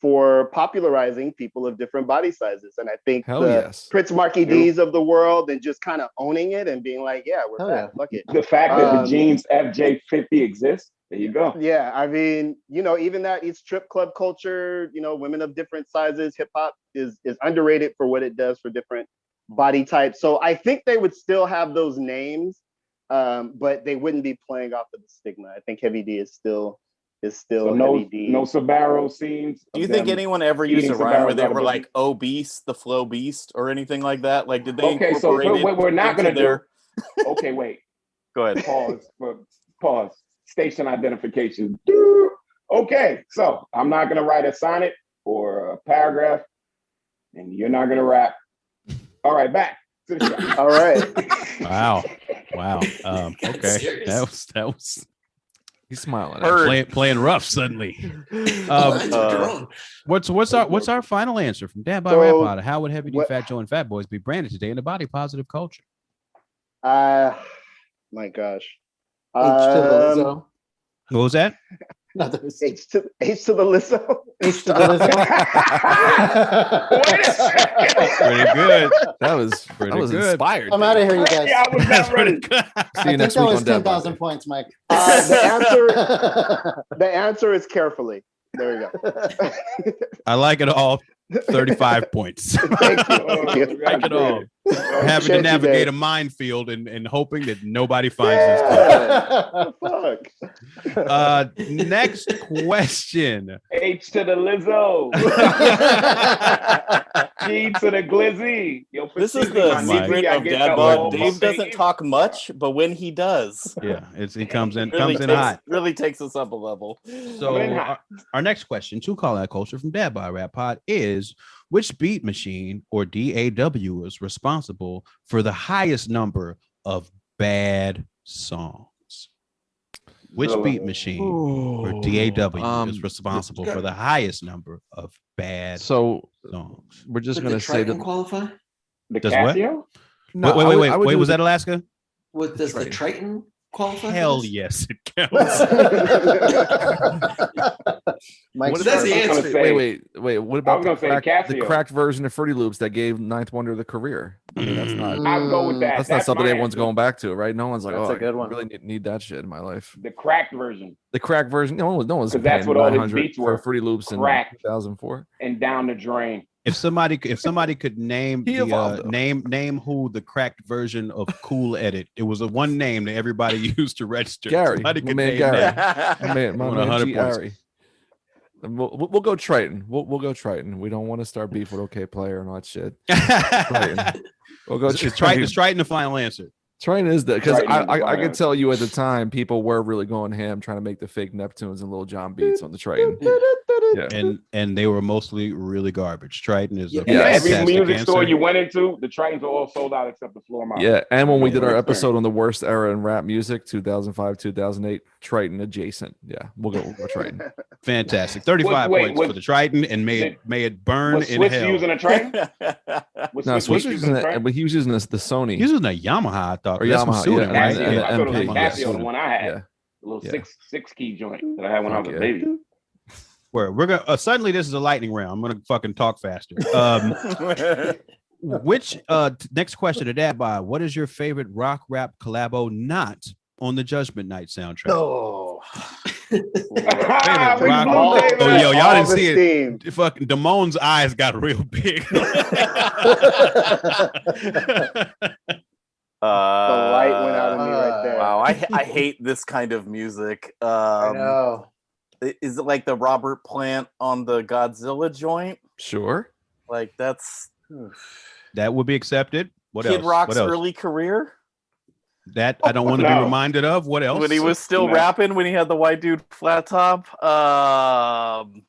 for popularizing people of different body sizes. And I think Hell the yes. Prince Marky D's of the world and just kind of owning it and being like, yeah, we're fat. Fuck it. The fact that the jeans FJ50 exists, there you go. Yeah, I mean, you know, even that it's strip club culture, you know, women of different sizes, hip hop is underrated for what it does for different body types. So I think they would still have those names, but they wouldn't be playing off of the stigma. I think Heavy D is still So Heavy D. no Sbarro scenes. Do you think anyone ever used a eating rhyme where Sbarros they out of were a like obese, the flow beast, or anything like that? Like, did they Okay, so incorporate what we're not into going to their... do. Okay, wait. Go ahead. Pause. Station identification. Okay, so I'm not going to write a sonnet or a paragraph, and you're not going to rap. All right, back to the show. All right. Wow. Okay. serious. That was He's smiling. Playing rough suddenly. What's our final answer from Dad by Rap Pod? How would Heavy D, Fat Joe, and Fat Boys be branded today in the body positive culture? My gosh. H to the Lizzo. What was that? H to the Lizzo. H to the Lizzo. Pretty good. That was good. inspired. I'm out of here, you guys. Yeah, I was not ready. See you next week on Dad 10,000 points, Mike. The answer is carefully. There you go. I like it all. 35 points. Thank you. Like it all. Having to navigate a minefield and hoping that nobody finds this. Fuck. Next question. H to the Lizzo. G to the Glizzy. Yo, This is the secret of Dad Bod. Dave doesn't talk much, but when he does, he comes in hot. hot. Really takes us up a level. So our next question to Call Out Culture from Dad by Rap Pod is, which beat machine or DAW is responsible for the highest number of bad songs? Which beat machine or DAW is responsible for the highest number of bad songs? We're just going to say that qualify. The does Casio? what? No, wait. Was that Alaska? Does the Triton qualify? Hell yes, it counts. What that's the answer. Wait. What about the cracked version of Fruity Loops that gave Ninth Wonder the career? I mean, that's not. I'll go with that. That's not something everyone's going back to, right? No one's like, That's oh, a good one. I really need that shit in my life. The cracked version. The cracked version. No one's because that's what all his beats were. For Fruity Loops in cracked 2004 and down the drain. If somebody could name name who the cracked version of Cool Edit, it was a one name that everybody used to register. Gary, somebody could man, name Gary, that. my man, Gary. We'll go Triton. We'll go Triton. We don't want to start beef with OK Player and all that shit. Triton. We'll go Triton. Is Triton the final answer? Triton is that because I could tell you at the time people were really going ham trying to make the fake Neptunes and Little John beats on the Triton. Yeah. And they were mostly really garbage. Triton is every music store you went into, the Tritons are all sold out except the floor model. Yeah, and when we did our episode on the worst era in rap music, 2005, 2008, Triton adjacent. Yeah, we'll go Triton. Fantastic. 35 points for the Triton, and may it burn in Switch hell. using a Triton? No, Switch was using that, but he was using the Sony. He was using a Yamaha, I thought. Or Yamaha, Suda, right? I thought it was a Casio, the one I had. A little six key joint that I had when I was a baby. We're gonna suddenly this is a lightning round. I'm gonna fucking talk faster. Which next question to Dad by, what is your favorite rock rap collabo not on the Judgment Night soundtrack? Oh, y'all didn't see it. Fucking Damone's eyes got real big. The light went out of me right there. Wow, I hate this kind of music. I know. Is it like the Robert Plant on the Godzilla joint? Sure. Like that would be accepted. What Kid else? Rock's early career? That I don't want to be reminded of. What else? When he was still rapping, when he had the white dude flat top.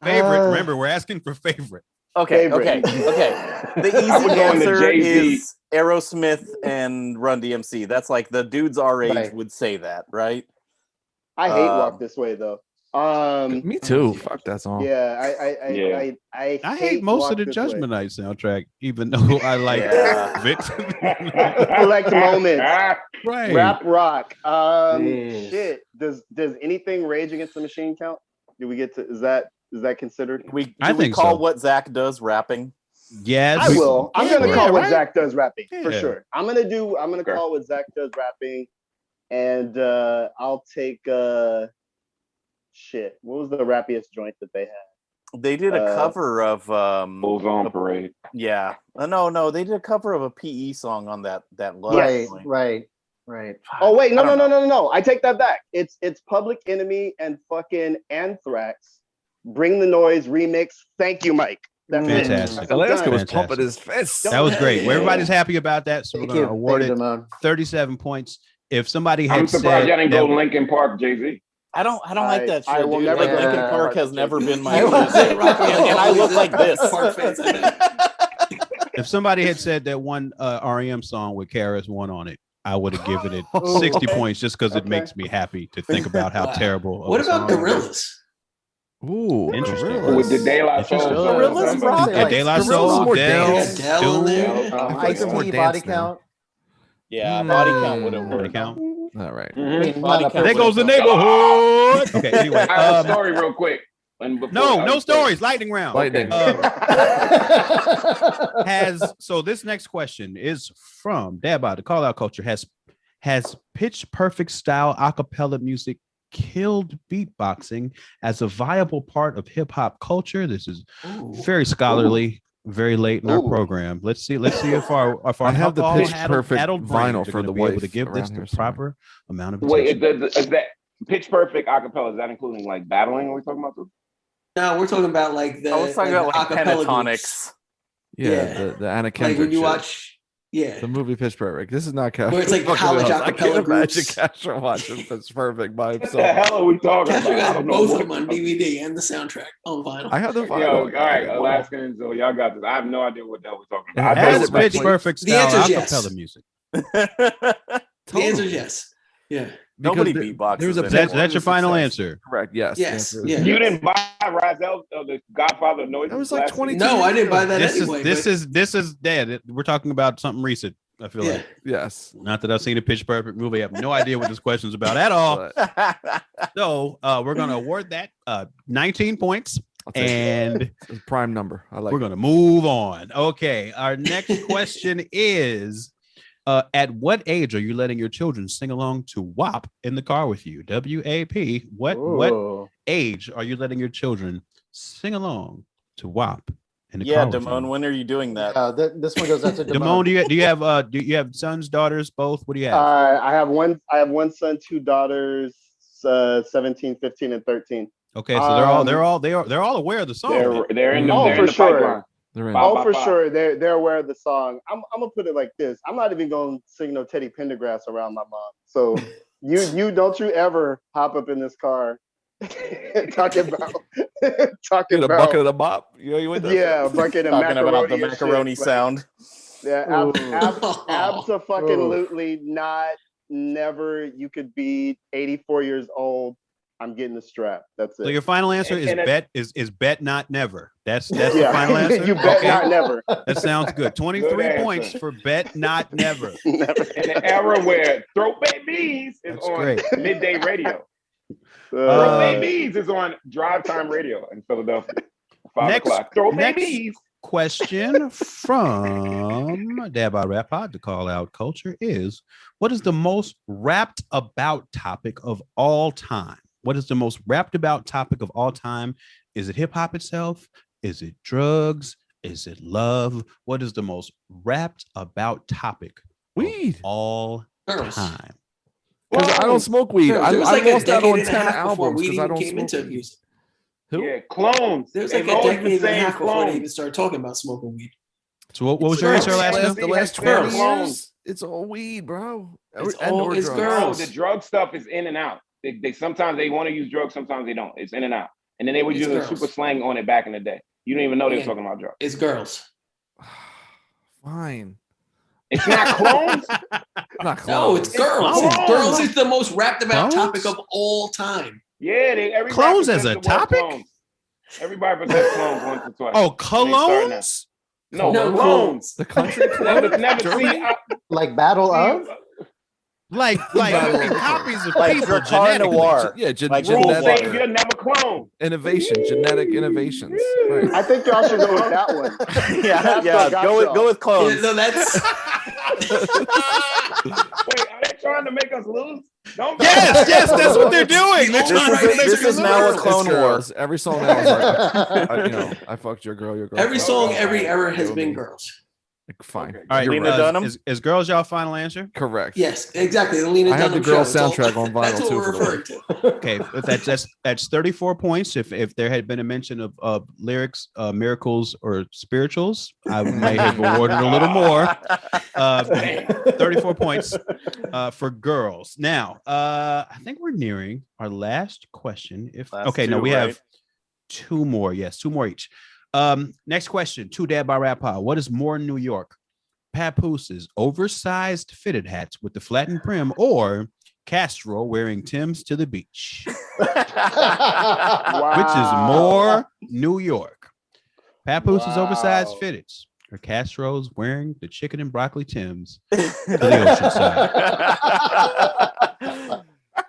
Favorite. Remember, we're asking for favorite. Okay. The easy answer is Aerosmith and Run DMC. That's like the dudes our age would say that, right? I hate Walk This Way though. Me too. Fuck that song. Yeah, I hate most of the Judgment Night soundtrack, even though I like it. I like the moments. Right. Rap rock. Shit. Does anything Rage Against the Machine count? Do we get to? Is that considered? We call what Zach does rapping? Yes, I will. I'm gonna call what Zach does rapping for Yeah. sure. I'm gonna call what Zach does rapping, and I'll take shit. What was the rappiest joint that they had? They did a cover of Bulls on Parade. Yeah. No, they did a cover of a PE song on that Right. Oh wait, no. I take that back. It's Public Enemy and fucking Anthrax. Bring the Noise remix. Thank you, Mike. That's fantastic. Alaska was pumping his fist. That was great. Well, everybody's happy about that, so we're going to award it 37 points. If somebody had I'm surprised y'all didn't go Linkin Park, Jay-Z. I don't like that shit. I will dude. never Linkin Park has never been my music. And I look like this. If somebody had said that one REM song with KRS-One on it, I would have given it 60 points just because it makes me happy to think about how terrible. What about Gorillas? Ooh, interesting. With the De La Soul. Gorillas rock. Yeah, De La Soul, Del, Del in there. Ice-T, Body Count. Yeah, Body Count would have Body worked. count. All right. There goes the neighborhood. Okay, anyway. I have a story real quick. No stories. Lightning round. Lightning. So this next question is from Dabba. The call out culture has pitch perfect style acapella music killed beatboxing as a viable part of hip hop culture? This is very scholarly. Very late in our program. Let's see if our I have the pitch perfect adult vinyl for the wife able to give this the proper amount of attention. Wait, is that pitch perfect acapella? Is that including like battling? Are we talking about this? No, we're talking about like the. I was talking about like pentatonics. Yeah, the Anna Kendrick. Like when you watch. Yeah, the movie Pitch Perfect. This is not Castro. Where it's like college acapella I can't groups. imagine Castro watching Pitch Perfect by himself. What the hell are we talking Castro about? got both of them on DVD and the soundtrack on vinyl. I have the vinyl. Yo, all right, Alaskans, so y'all got this. I have no idea what the hell we're talking about. Has Pitch Perfect style acapella yes. music? The answer is yes. Yeah. Nobody beatboxes. That's your final answer. Correct. Yes. Yes. Yeah. You didn't buy Razel, the Godfather of Noise. That was like 22. No, I didn't buy that anyway. This is dead. We're talking about something recent. I feel like yes. Not that I've seen a Pitch Perfect movie. I have no idea what this question's about at all. So we're gonna award that 19 points. And it's a prime number. I like. We're gonna move on. Okay. Our next question is. At what age are you letting your children sing along to WAP in the car with you? WAP. What age are you letting your children sing along to WAP in the car with you? Damone, when are you doing that? This one goes out to Damone. Do you have sons, daughters, both? What do you have? I have one son, two daughters, 17, 15, and 13. Okay, so they're all aware of the song. They're in the pipeline. For sure. They're aware of the song. I'm gonna put it like this. I'm not even gonna sing no Teddy Pendergrass around my mom. So you don't you ever hop up in this car talking about a bucket of the mop. You with yeah, bucket of talking macaroni about the macaroni shit. sound. Yeah, absolutely not. Never. You could be 84 years old. I'm getting the strap. That's it. So your final answer is bet not never. That's the final answer. You bet not never. That sounds good. 23 points for bet not never. Never. In an era where Throat Babies is on midday radio. Throat Babies is on drive time radio in Philadelphia. 5 o'clock. Throat Babies. Question from Dab by Rap Pod, the call out culture is: what is the most rapped about topic of all time? What is the most rapped about topic of all time? Is it hip hop itself? Is it drugs? Is it love? What is the most rapped about topic? Weed. Of all time. Because I don't smoke weed. I lost out on 10 albums because I don't came smoke into weed. music. Who? Yeah, clones. There's like a decade and a half before they even started talking about smoking weed. So what was your answer last? The last 20 years, it's all weed, bro. It's girls. girls. The drug stuff is in and out. They sometimes they want to use drugs, sometimes they don't. It's in and out. And then they were using super slang on it back in the day. You don't even know they were talking about drugs. It's girls. Fine. It's not clones. Not clones. No, it's girls. Clones. Girls is the most rapped about topic of all time. Yeah, clones as a topic. Everybody presents clones once or twice. Oh, colognes? No, clones. The country never see like Battle of. Like copies of like people. Genetic War. Yeah, genetic. You're never clone. Innovation, genetic innovations. Right. I think y'all should go with that one. yeah. Go with clones. Yeah, no, that's. Wait, are they trying to make us lose? Yes, that's what they're doing. This is now a clone war. Every song now is like, I fucked your girl, your girl. Every song, every era has been girls. Fine. All right, Lena Dunham? Is girls y'all final answer? Correct. Yes, exactly. The Lena I have Dunham the girl show. soundtrack on vinyl That's what too. we're referring to. Okay, that's 34 points. If there had been a mention of lyrics, miracles, or spirituals, I might have awarded a little more. 34 points for girls. Now, I think we're nearing our last question. We have two more. Yes, two more each. Next question, to Dad by Rap Pod. What is more New York? Papooses oversized fitted hats with the flattened brim, or Castro wearing Timbs to the beach? Which is more New York? Papooses oversized fitteds, or Castro's wearing the chicken and broccoli Timbs to the ocean side?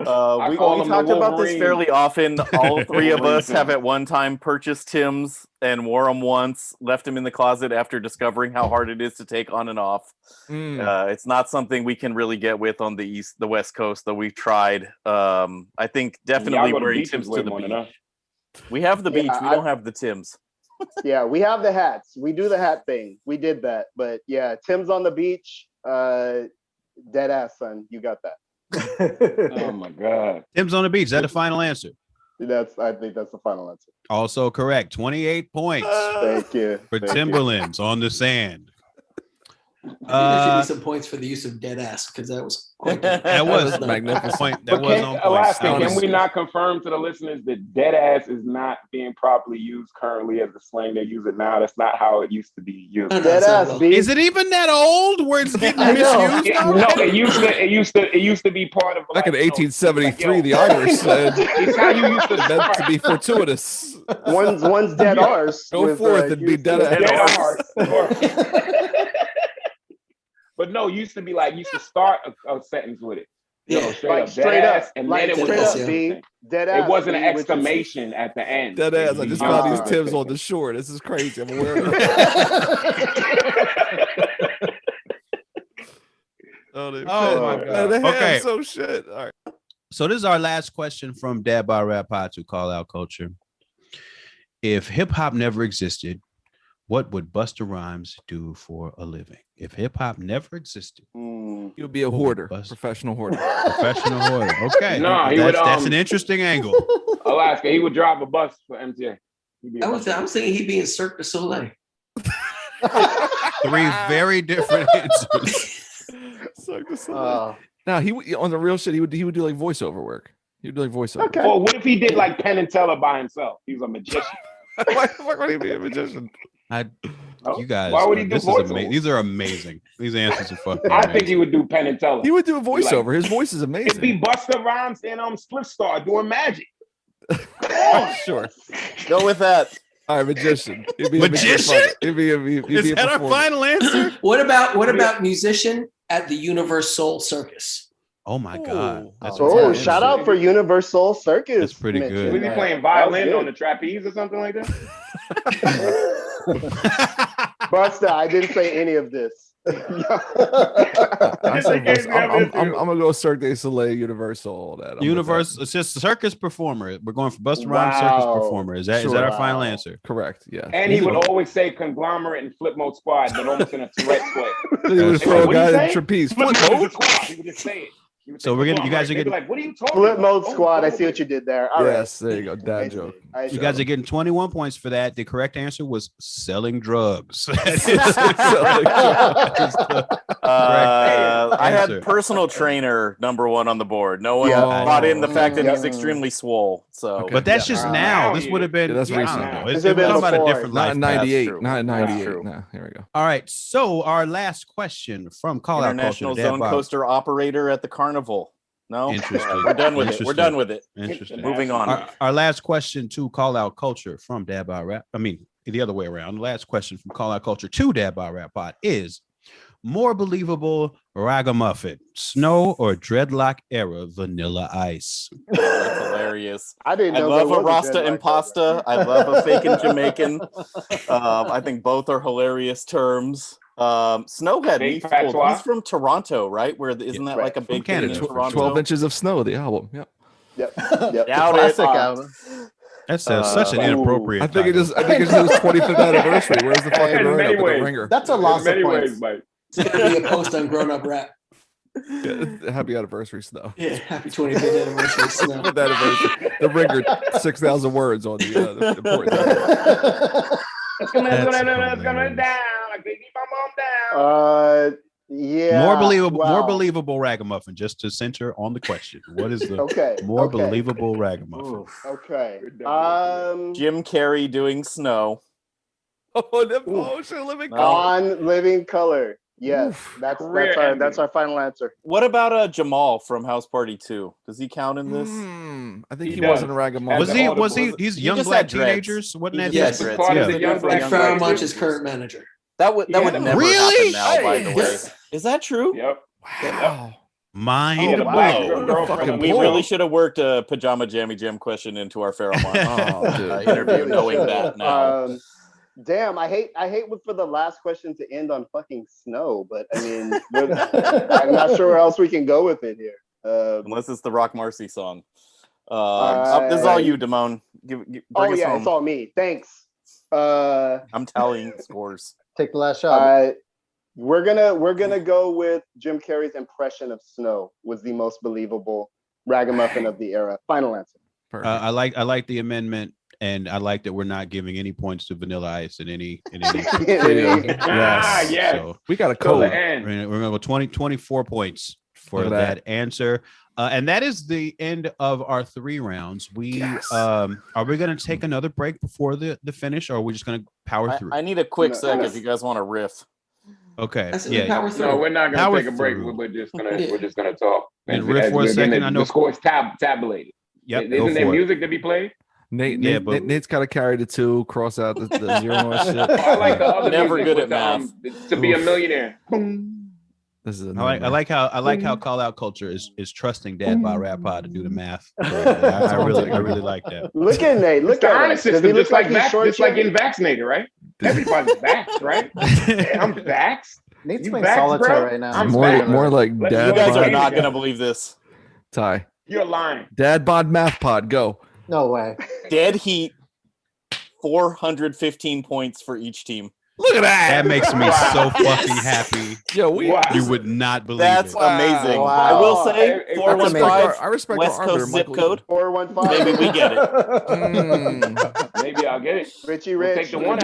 We talked about this fairly often. All three of us have at one time purchased Timbs and wore them once, left them in the closet after discovering how hard it is to take on and off. It's not something we can really get with on the West Coast, though we've tried. I think definitely wearing Timbs to the beach. We have the beach. We don't have the Timbs. Yeah, we have the hats. We do the hat thing. We did that. But yeah, Timbs on the beach, dead ass, son. You got that. Oh my God. Timbs on the beach. Is that the final answer? I think that's the final answer. Also correct. 28 points. Thank you. For Timberlands on the sand. There should be some points for the use of dead ass, because that was quite that was magnificent. That was on point. Alaska, can we not confirm to the listeners that dead ass is not being properly used currently as the slang they use it now? That's not how it used to be used. Dead ass, is it even that old where it's getting misused? No, it used to be part of back in 1873. The Irish said it's how you used to meant to be fortuitous. One's dead arse. Go forth and be dead ass. But no, used to be like used to start a sentence with it. Straight up, and like then it was dead ass. It wasn't an exclamation at the end. Dead ass. I just found these Timbs on the shore. This is crazy. I'm aware of it. Oh my God. Okay. So shit. All right. So this is our last question from Dad by Rap Pod to Call Out Culture. If hip hop never existed, what would Busta Rhymes do for a living? If hip hop never existed, he would be a hoarder, professional hoarder. Professional hoarder. Okay. No, that's an interesting angle. Alaska, he would drive a bus for MTA. I was thinking he'd be in Cirque du Soleil. Three very different answers. Cirque du Soleil. Now he on the real shit, he would do like voiceover work. He would do like voiceover. Okay. Well, what if he did like Penn and Teller by himself? He was a magician. Why would he be a magician? You guys, why would he do voiceover? These are amazing. These answers are fucking I think he would do Penn and Teller. He would do a voiceover. His voice is amazing. It'd be Busta Rhymes and Split Star doing magic. Sure. Go with that. All right, magician. Magician? Is that our final answer? What about musician at the Universal Circus? Oh my God. Shout out for Universal Circus. That's pretty good. Would he be playing violin on the trapeze or something like that? Busta, I didn't say any of this. I'm gonna go Cirque du Soleil, Universal, all that. Universal, it's just a circus performer. We're going for Busta Rhymes circus performer. Is that our final answer? Correct. Yeah. And he would always say conglomerate and flip mode squad, but almost in a Tourette's way. He would throw a guy in trapeze. Flip mode squad. He would just say it. So we're gonna. You guys are getting like, what are you talking Flip about? mode squad. I see what you did there. All yes, there you go. Dad joke. You guys are getting 21 points for that. The correct answer was selling drugs. I had personal trainer number one on the board. No one brought in the fact that he's extremely swole. So, but that's just now. This would have been. That's recent. It's about a different life. Not 98. Not 98. No, here we go. All right. So our last question from Call Out Culture. International Zone Coaster operator at the carnival. No, interesting. We're done with it. We're done with it. Interesting. Moving on. Our last question to Call Out Culture from Dad by Rap. I mean, the other way around. The last question from Call Out Culture to Dad by Rap Pod is: more believable ragamuffin, Snow or dreadlock era Vanilla Ice? That's hilarious. I didn't know. I love a Rasta impasta. I love a fake and Jamaican. I think both are hilarious terms. Snowhead, he's from Toronto, right? Isn't that like a big Canada? Thing in Toronto? 12 Inches of Snow, the album. Yep. Classic album. That's such an inappropriate. I think it's his 25th anniversary. Where's the fucking ringer? The ringer? That's a loss of points. It's gonna be a post on Grown Up Rap. Yeah, happy anniversary, Snow. Yeah, happy 25th anniversary, Snow. The ringer, 6,000 words on the important. It's gonna down. Like they keep my mom down. Yeah. More believable ragamuffin. Just to center on the question, what is the believable ragamuffin? Okay. Jim Carrey doing Snow. Living Color. On Living Color. Yes, that's our final answer. What about Jamal from House Party 2? Does he count in this? I think he wasn't a ragamuffin. Was he? He's young black teenagers. Wasn't that? Yes, dreads? part of Yeah. the young black Faramonch's current manager. That would never happen now. By the way, Yes. is that true? Yep. Wow. Mind blown. We really should have worked a pajama jammy jam question into our Pheromone interview, knowing that now. Damn, I hate for the last question to end on fucking snow, but I mean, I'm not sure where else we can go with it here. Unless it's the Rock Marcy song. This is all you, Damone. Bring us home. It's all me. Thanks. I'm tallying scores. Take the last shot. We're gonna go with Jim Carrey's impression of snow was the most believable ragamuffin of the era. Final answer. I like the amendment, and I like that we're not giving any points to Vanilla Ice in any Yes. So we got a code. We're gonna go 24 points for that answer. And that is the end of our 3 rounds. Are we going to take another break before the finish, or are we just going to power through? I need a quick sec if you guys want to riff. Okay. Power through. No, we're not going to take a break. We're just gonna talk. And riff for a second. I know the score's tabulated. Yep. Isn't there music to be played? Nate's got to carry the 2, cross out the 0 and shit. I like the other Never good at math. To be a millionaire. This is I like how call out culture is trusting Dad by Rap Pod to do the math. I really like that. Look at Nate. Look at honest system, just like getting vaccinated, right? Everybody's vaxxed, right? I'm vaxxed. Nate's playing solitaire right now. I'm more like Dad. You guys are not gonna believe this. Ty. You're lying. Dad bod math pod. Go. No way. Dead heat. 415 points for each team. Look at that. That makes me so fucking happy. Yo, you would not believe That's amazing. Wow. I will say 415 I respect West Coast zip code. 415. Maybe we get it. Maybe I'll get it. Richie We'll Rich. take the one.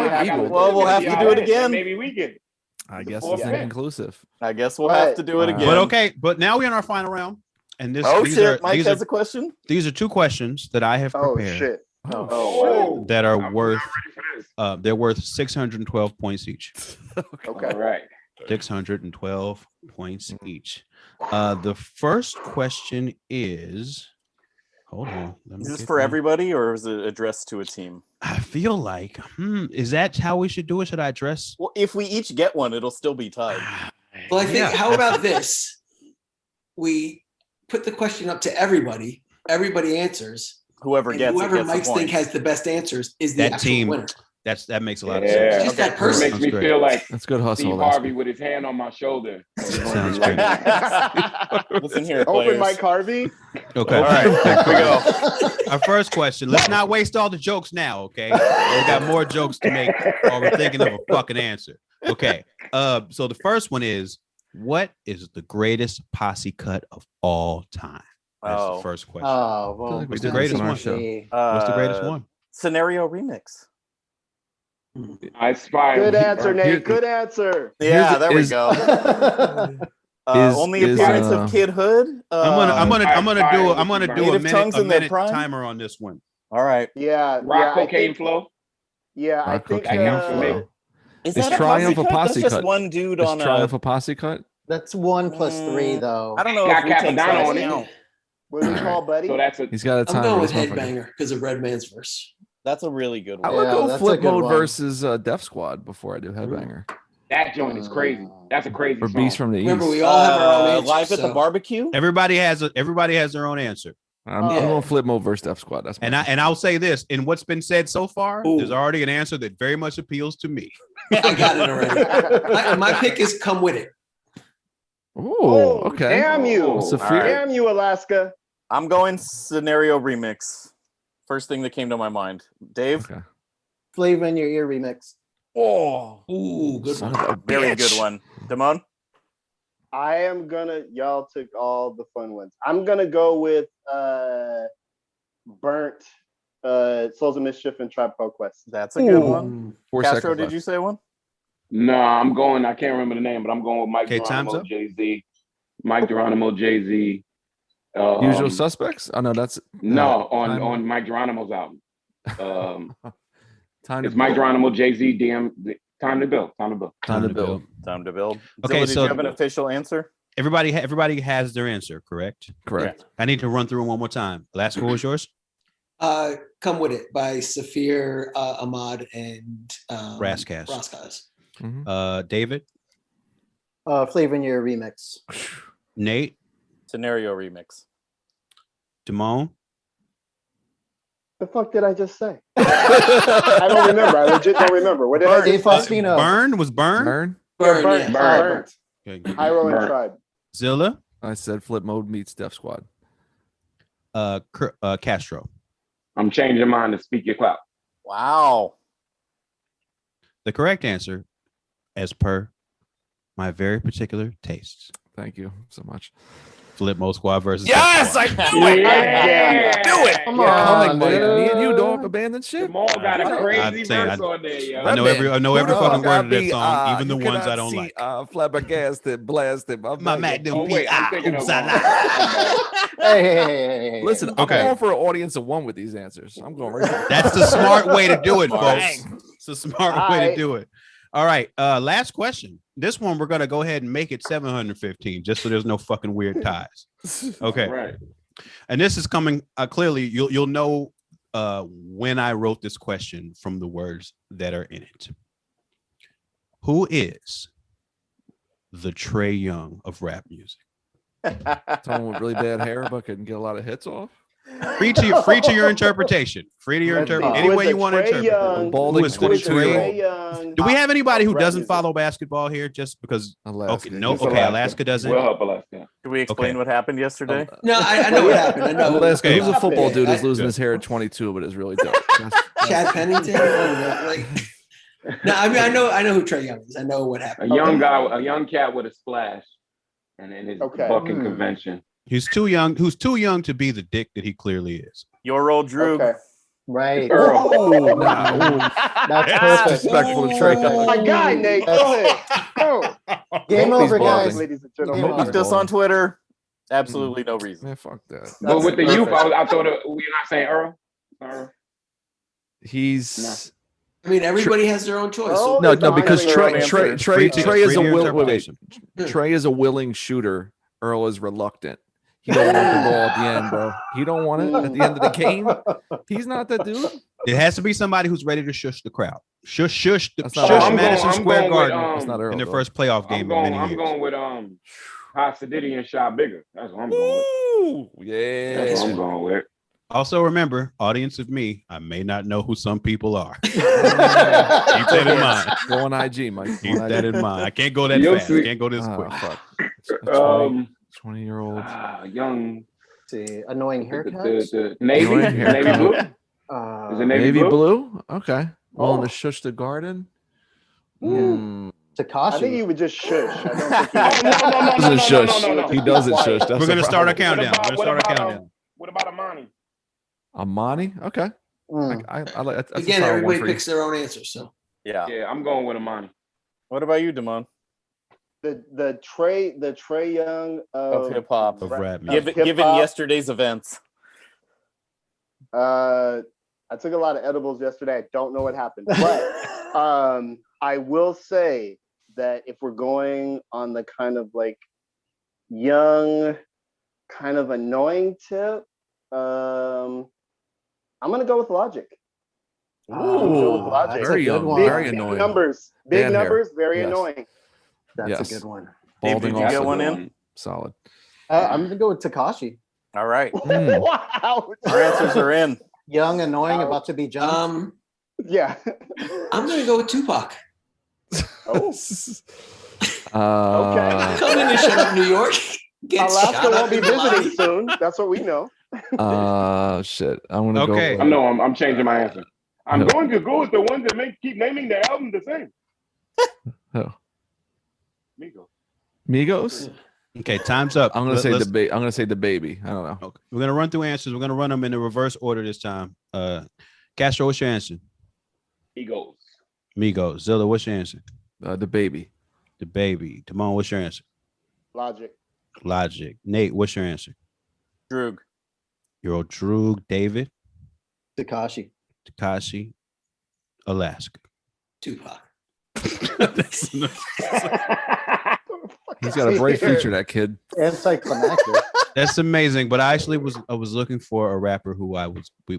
Well, we'll have to do it again. Maybe we get it. I guess it's inconclusive. I guess we'll have to do it again. But now we're in our final round. And this Mike has a question. These are 2 questions that I have prepared. Oh shit. That are worth they're worth 612 points each. Okay. All right. 612 points each. The first question is, hold on. Is this for everybody or is it addressed to a team? I feel like, is that how we should do it? Should I address? Well, if we each get one, it'll still be tied. Well, I think, how about this? We put the question up to everybody. Everybody answers. Whoever gets Mike's think has the best answers is the actual winner. That makes a lot of sense. Just that person makes me feel like that's good hustle. Steve Harvey with his hand on my shoulder. Sounds great. Listen here, Open Mike Harvey. Okay. All right, here we go. Our first question. Let's not waste all the jokes now, okay? We got more jokes to make while we're thinking of a fucking answer. Okay. So the first one is, what is the greatest posse cut of all time? That's the first question. Oh, well, what's the greatest one? What's the greatest one? Scenario remix. I spy. Good answer, Nate. Good answer. Yeah, there we go. Only appearance of Kid Hood. I'm gonna do a minute timer on this one. All right. Yeah. Rock cocaine flow. Yeah, I think. Is that Triumph a posse cut? Just one dude is on Triumph a posse cut? That's 1 plus 3 though. I don't know. Got Capadonna on it. What do we call Buddy? So that's He's got a timer. I'm going with Headbanger because of Redman's verse. That's a really good one. I would go Flip Mode versus Def Squad before I do Headbanger. That joint is crazy. That's a crazy or song. Beast from the East. Remember, we all have our own answers, Live at the barbecue. Everybody has their own answer. I'm going Flip Mode versus Def Squad. That's I'll say this: in what's been said so far, there's already an answer that very much appeals to me. I got it already. My pick is Come With It. Oh, okay. Damn you! Damn you, Alaska! I'm going Scenario remix. First thing that came to my mind. Dave? Okay. Flavor in Your Ear remix. Ooh, good one. Very good one. Damone? I am gonna, y'all took all the fun ones. I'm gonna go with Burnt, Souls of Mischief, and Tribe Called Quest. That's a good one. Castro, did you say one? No, I'm going, I can't remember the name, but I'm going with Mike Geronimo, Jay-Z. Mike Geronimo, Jay-Z. Usual Suspects? Oh no, that's on Mike Geronimo's album. It's Mike Geronimo, Jay-Z, Time to build. Time to build. Okay, Zilla, so did you have an official answer? Everybody has their answer, correct? Correct. Yeah. I need to run through them one more time. Last one was yours? Come With It by Safir, Ahmad, and Raskaz. David? Flavor in Your remix. Nate? Scenario remix. Damone? The fuck did I just say? I don't remember. I legit don't remember. What did I Dave just say? Faustino. Burn? Was Burn? Burn. Okay. Hyro and Tribe. Zilla? I said Flip Mode meets Def Squad. Castro. I'm changing mine to Speak Your Clout. Wow. The correct answer, as per my very particular tastes. Thank you so much. Flip Mode Squad versus Yes, Def I Squad. knew it. Yeah. Do it. Come Coming, on, Mike. dude. Me and you don't abandon shit. Jamal got a crazy saying, verse on there, yo. I know every fucking word of that song, even the you ones I cannot don't see, like. Flabbergasted, blasted. My Magnum Oh, wait, I'm thinking of Hey. Listen, Okay. I'm going for an audience of one with these answers. I'm going right there. That's the smart way to do it, folks. Bang. It's a smart way to do it. All right. Last question. This one we're gonna go ahead and make it 715, just so there's no fucking weird ties. Okay. Right. And this is coming clearly. You'll know when I wrote this question from the words that are in it. Who is the Trey Young of rap music? Someone with really bad hair but couldn't get a lot of hits off. Free to your interpretation. Free to your interpretation. Any way you want to interpret it. Balding Who is 22-year-old? Young. Do we have anybody who Rap doesn't music. follow basketball here? Just because? Alaska. Okay, no. It's Okay, Alaska doesn't. We'll help Alaska. Can we explain Okay. what happened yesterday? No, I know what happened. I know. Alaska, Okay. who's a football dude who's I- losing his hair at 22, but is really dope. Chad Pennington. No, I mean I know who Trey Young is. I know what A happened. young guy, a young cat with a splash, and in his Okay. bucking convention. He's too young. Who's too young to be the dick that he clearly is. Your old Drew. Okay. Right. Earl. Oh, That's Yeah. perfect. disrespectful to Trey. My guy, Nate. Go ahead. Go. Game Both these over, balls. guys. Ladies and Game gentlemen. over. Fuck this on Twitter. Absolutely no reason. Man, fuck that. But with the youth, perfect. I thought we're not saying Earl. Earl. He's I mean everybody has their own choice. Oh, no, They're because behind their own Trey answers. is a willing interpretation. Trey is a willing shooter. Earl is reluctant. He don't want the ball at the end, bro. He don't want it at the end of the game. He's not that dude. It has to be somebody who's ready to shush the crowd. Shush That's not Madison Earl. I'm Square going Garden with, That's not Earl. in their though. first playoff game in many I'm years. going with Hot Sadiddy and Shy Bigger. That's what I'm going with. Ooh, That's what I'm yeah. going with. Also, remember, audience of me, I may not know who some people are. Keep that in mind. Go on IG, Mike. Keep that in mind. I can't go that You'll fast. see. Can't go this quick. Fuck. 20-year-old. Young. See, annoying haircuts. The Navy. Annoying Navy haircut. blue. Is it Navy, Navy blue? blue? Okay. Willing Oh. to shush the garden? I think Takashi. he would just shush. I don't think he Doesn't shush. He doesn't shush. That's We're the going to start our problem. countdown. We're going to start our countdown. What about Amani? Amani? Okay. Mm. I like that's a Again, solid one everybody for you. picks their own answer. So Yeah. Yeah, I'm going with Amani. What about you, Damon? the Trey Young Of hip hop. Of rap music. Given hip-hop. yesterday's events. I took a lot of edibles yesterday. I don't know what happened, but I will say that if we're going on the kind of like young, kind of annoying tip, I'm gonna go with Logic. Ooh, Logic. very a good young, one. very Big annoying. numbers, big Bad hair. numbers, very Yes. annoying. That's Yes. a good one. Balding Did you get also one good in? one. Solid. I'm gonna go with Takashi. All right. Mm. Wow. Our answers are in. Young, annoying, about to be jumped. Yeah. I'm gonna go with Tupac. Oh. Okay. Come in and shut up, New York. Get Alaska shot up won't be in the lobby. visiting soon. That's what we know. Shit. I'm gonna Okay. go. I'm changing my answer. I'm No. going to go with the ones that keep naming their album the same. Who? Migos. Migos. Okay, time's up. I'm gonna say Let's- the I'm gonna say the baby. I don't know. Okay. We're going to run through answers. We're going to run them in the reverse order this time. Castro, what's your answer? Egos. Migos. Zilla, what's your answer? The baby. The baby. Timon, what's your answer? Logic. Logic. Nate, what's your answer? Droog. Your old Droog. David. Takashi. Takashi. Alaska. Tupac. He's got a bright future, that kid. Anticlimactic. That's amazing. But I actually was looking for a rapper who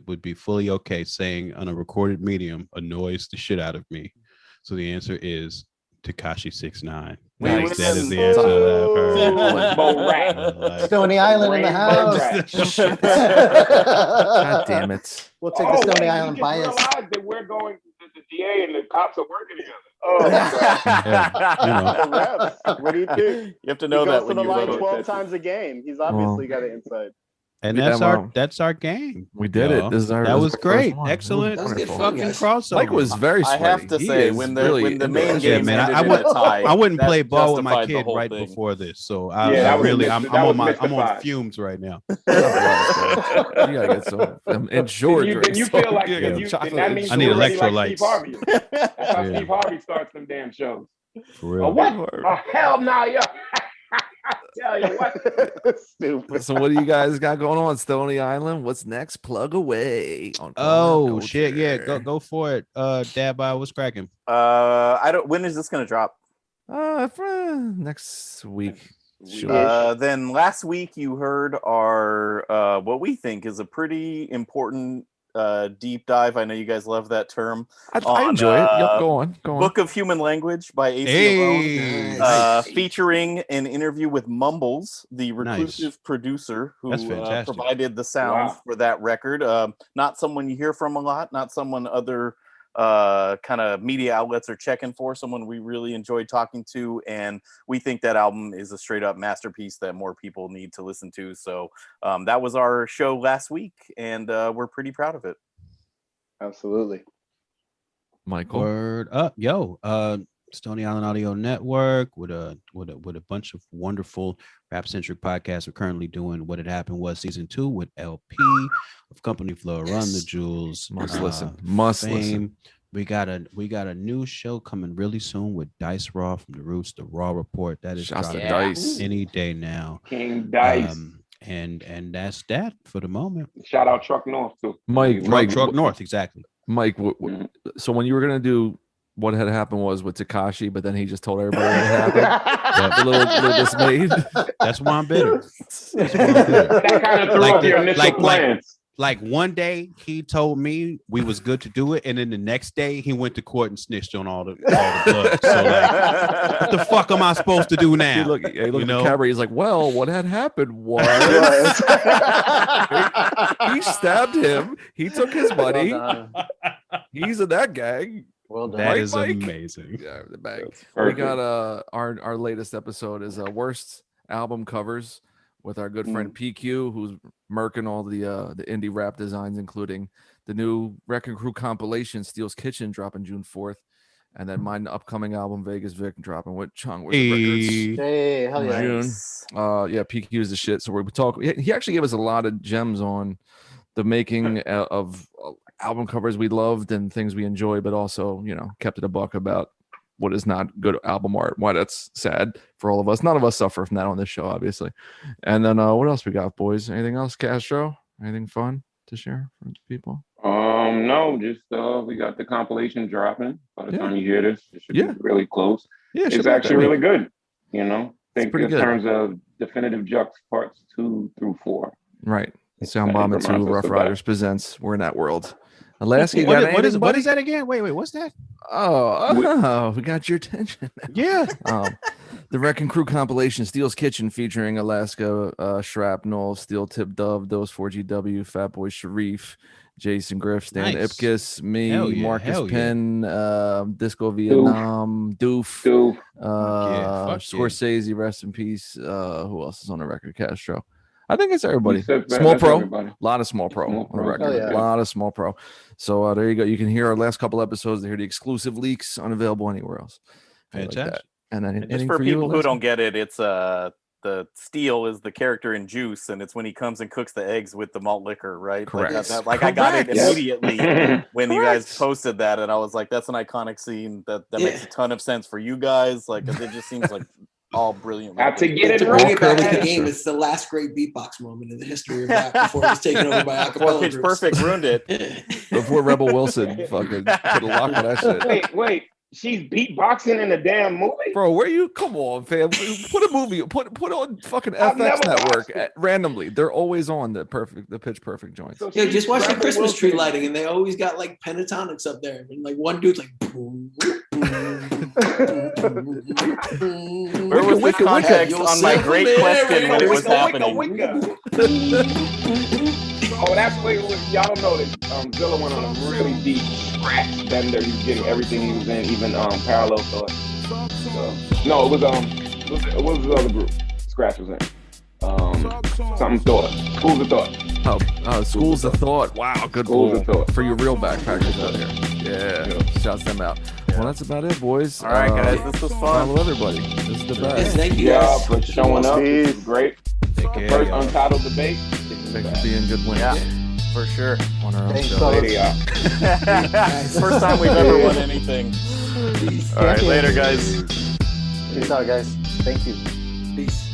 would be fully okay saying on a recorded medium annoys the shit out of me. So the answer is Tekashi 6ix9ine. Nice. That is the answer that I've heard. Stony Island in the house. God damn it. We'll take the Stony Island bias. Realize that we're going, the DA and the cops are working together. What do you think? You have to know that when you you line vote. 12 times a game. He's obviously got it inside. And that's our game. We did it. This is that was great. first one. Excellent. Wonderful. Fucking crossover. Mike was very I sweaty. have to say, when the main game man, ended in a tie, I wouldn't play that ball with my justified the kid whole right thing. before this. So I'm on fumes right now. You gotta get some insured drinks. You feel like I need electrolytes. electrolytes. Like That's how Steve Harvey starts them damn shows. For real. Oh, what? Oh, hell no, yo. Tell you what. Stupid. So what do you guys got going on Stony Island? What's next? Plug away. Oh shit, yeah, go for it. Dad, what's cracking? When is this gonna drop? For next week. Sure. Then last week you heard our what we think is a pretty important deep dive. I know you guys love that term. I enjoy it. Yep, go on. Book of Human Language by AC Alone, featuring an interview with Mumbles, the reclusive producer who provided the sound for that record. Not someone you hear from a lot, not someone other kind of media outlets are checking for, someone we really enjoyed talking to, and we think that album is a straight up masterpiece that more people need to listen to. So that was our show last week, and we're pretty proud of it. Absolutely. Michael. Word up, Stony Island Audio Network with a bunch of wonderful rap centric podcasts. We're currently doing What Had Happened Was season 2 with LP of Company Flow, Run the Jewels. Must listen. We got a new show coming really soon with Dice Raw from the Roots, the Raw Report. That is Dice any day now. King Dice. And that's that for the moment. Shout out Truck North too. Mike, Truck North, exactly. Mike, so when you were gonna do What Had Happened Was with Tekashi, but then he just told everybody what had happened. A little dismayed. That's why I'm bitter. That kind of threw up your initial plans. Like one day he told me we was good to do it, and then the next day he went to court and snitched on all the blood. So like, what the fuck am I supposed to do now? He looked at the camera. He's like, "Well, what had happened was he stabbed him. He took his money. He's in that gang." Well done. That is amazing. Yeah, the bag. We got our latest episode is worst album covers with our good friend PQ, who's murking all the indie rap designs, including the new Wrecking Crew compilation Steel's Kitchen dropping June 4th, and then my upcoming album Vegas Vic dropping with Chung with Records. Hey, hell yeah. June. Yeah, PQ is the shit. So we talk. He actually gave us a lot of gems on the making of album covers we loved and things we enjoy, but also, kept it a buck about what is not good album art, why that's sad for all of us. None of us suffer from that on this show, obviously. And then what else we got, boys? Anything else, Castro? Anything fun to share for people? No, just we got the compilation dropping. By the time you hear this, it should be really close. Yeah, it's actually really good. I think in good. terms of Definitive Jux parts 2 through 4. Right. Sound Bomb 2, Rough Riders presents. We're in that world. Alaska, what is that again? Wait, what's that? Oh, we got your attention. Yeah. The Wrecking Crew compilation, Steel's Kitchen, featuring Alaska, Shrapnel, Steel Tip Dove, Dose 4GW, Fatboy Sharif, Jason Griff, Stan Ipkiss, me, Marcus Penn, Disco Vietnam, Doof, Scorsese, rest in peace. Who else is on the record? Castro. I think it's everybody. Small Pro. A lot of Small Pro on the record. A lot of Small Pro. So there you go. You can hear our last couple episodes. They hear the exclusive leaks, unavailable anywhere else. Fantastic. Like and then just for people who don't get it, it's the Steel is the character in Juice, and it's when he comes and cooks the eggs with the malt liquor, right? Correct. I got it immediately when you guys posted that, and I was like, that's an iconic scene that makes a ton of sense for you guys. Like, it just seems like all brilliant. Have to get it to bring it back to the right. game. It's the last great beatbox moment in the history of rap before it was taken over by acapella Pitch groups. Perfect ruined it. Before Rebel Wilson fucking put a lock on that shit. Wait. she's beatboxing in a damn movie. Bro, where you? Come on, fam. Put a movie. Put on fucking FX network randomly. They're always on the Pitch Perfect joints. So yeah, just watch the Christmas tree lighting, and they always got like pentatonics up there, and like one dude's like. Boom, boom, Where was the context on my great question when it was happening? Oh, that's what it was. Y'all don't know that Zilla went on a really deep scratch bender. He was getting everything he was in, even Parallel Thought. No, it was the other group. Scratch was in. Something Thought. Schools of Thought. Schools of Thought. Wow, good Schools of Thought. For your real backpackers out there. Yeah. Shouts them out. Well, that's about it, boys. All right, guys, this was fun. Follow everybody. This is the best. Yes, thank you guys for showing up. This is great. First Untitled debate. Thanks for being good wins. Yeah, for sure. On our own show. First time we've ever won anything. All right, later, guys. Peace out, guys. Thank you. Peace.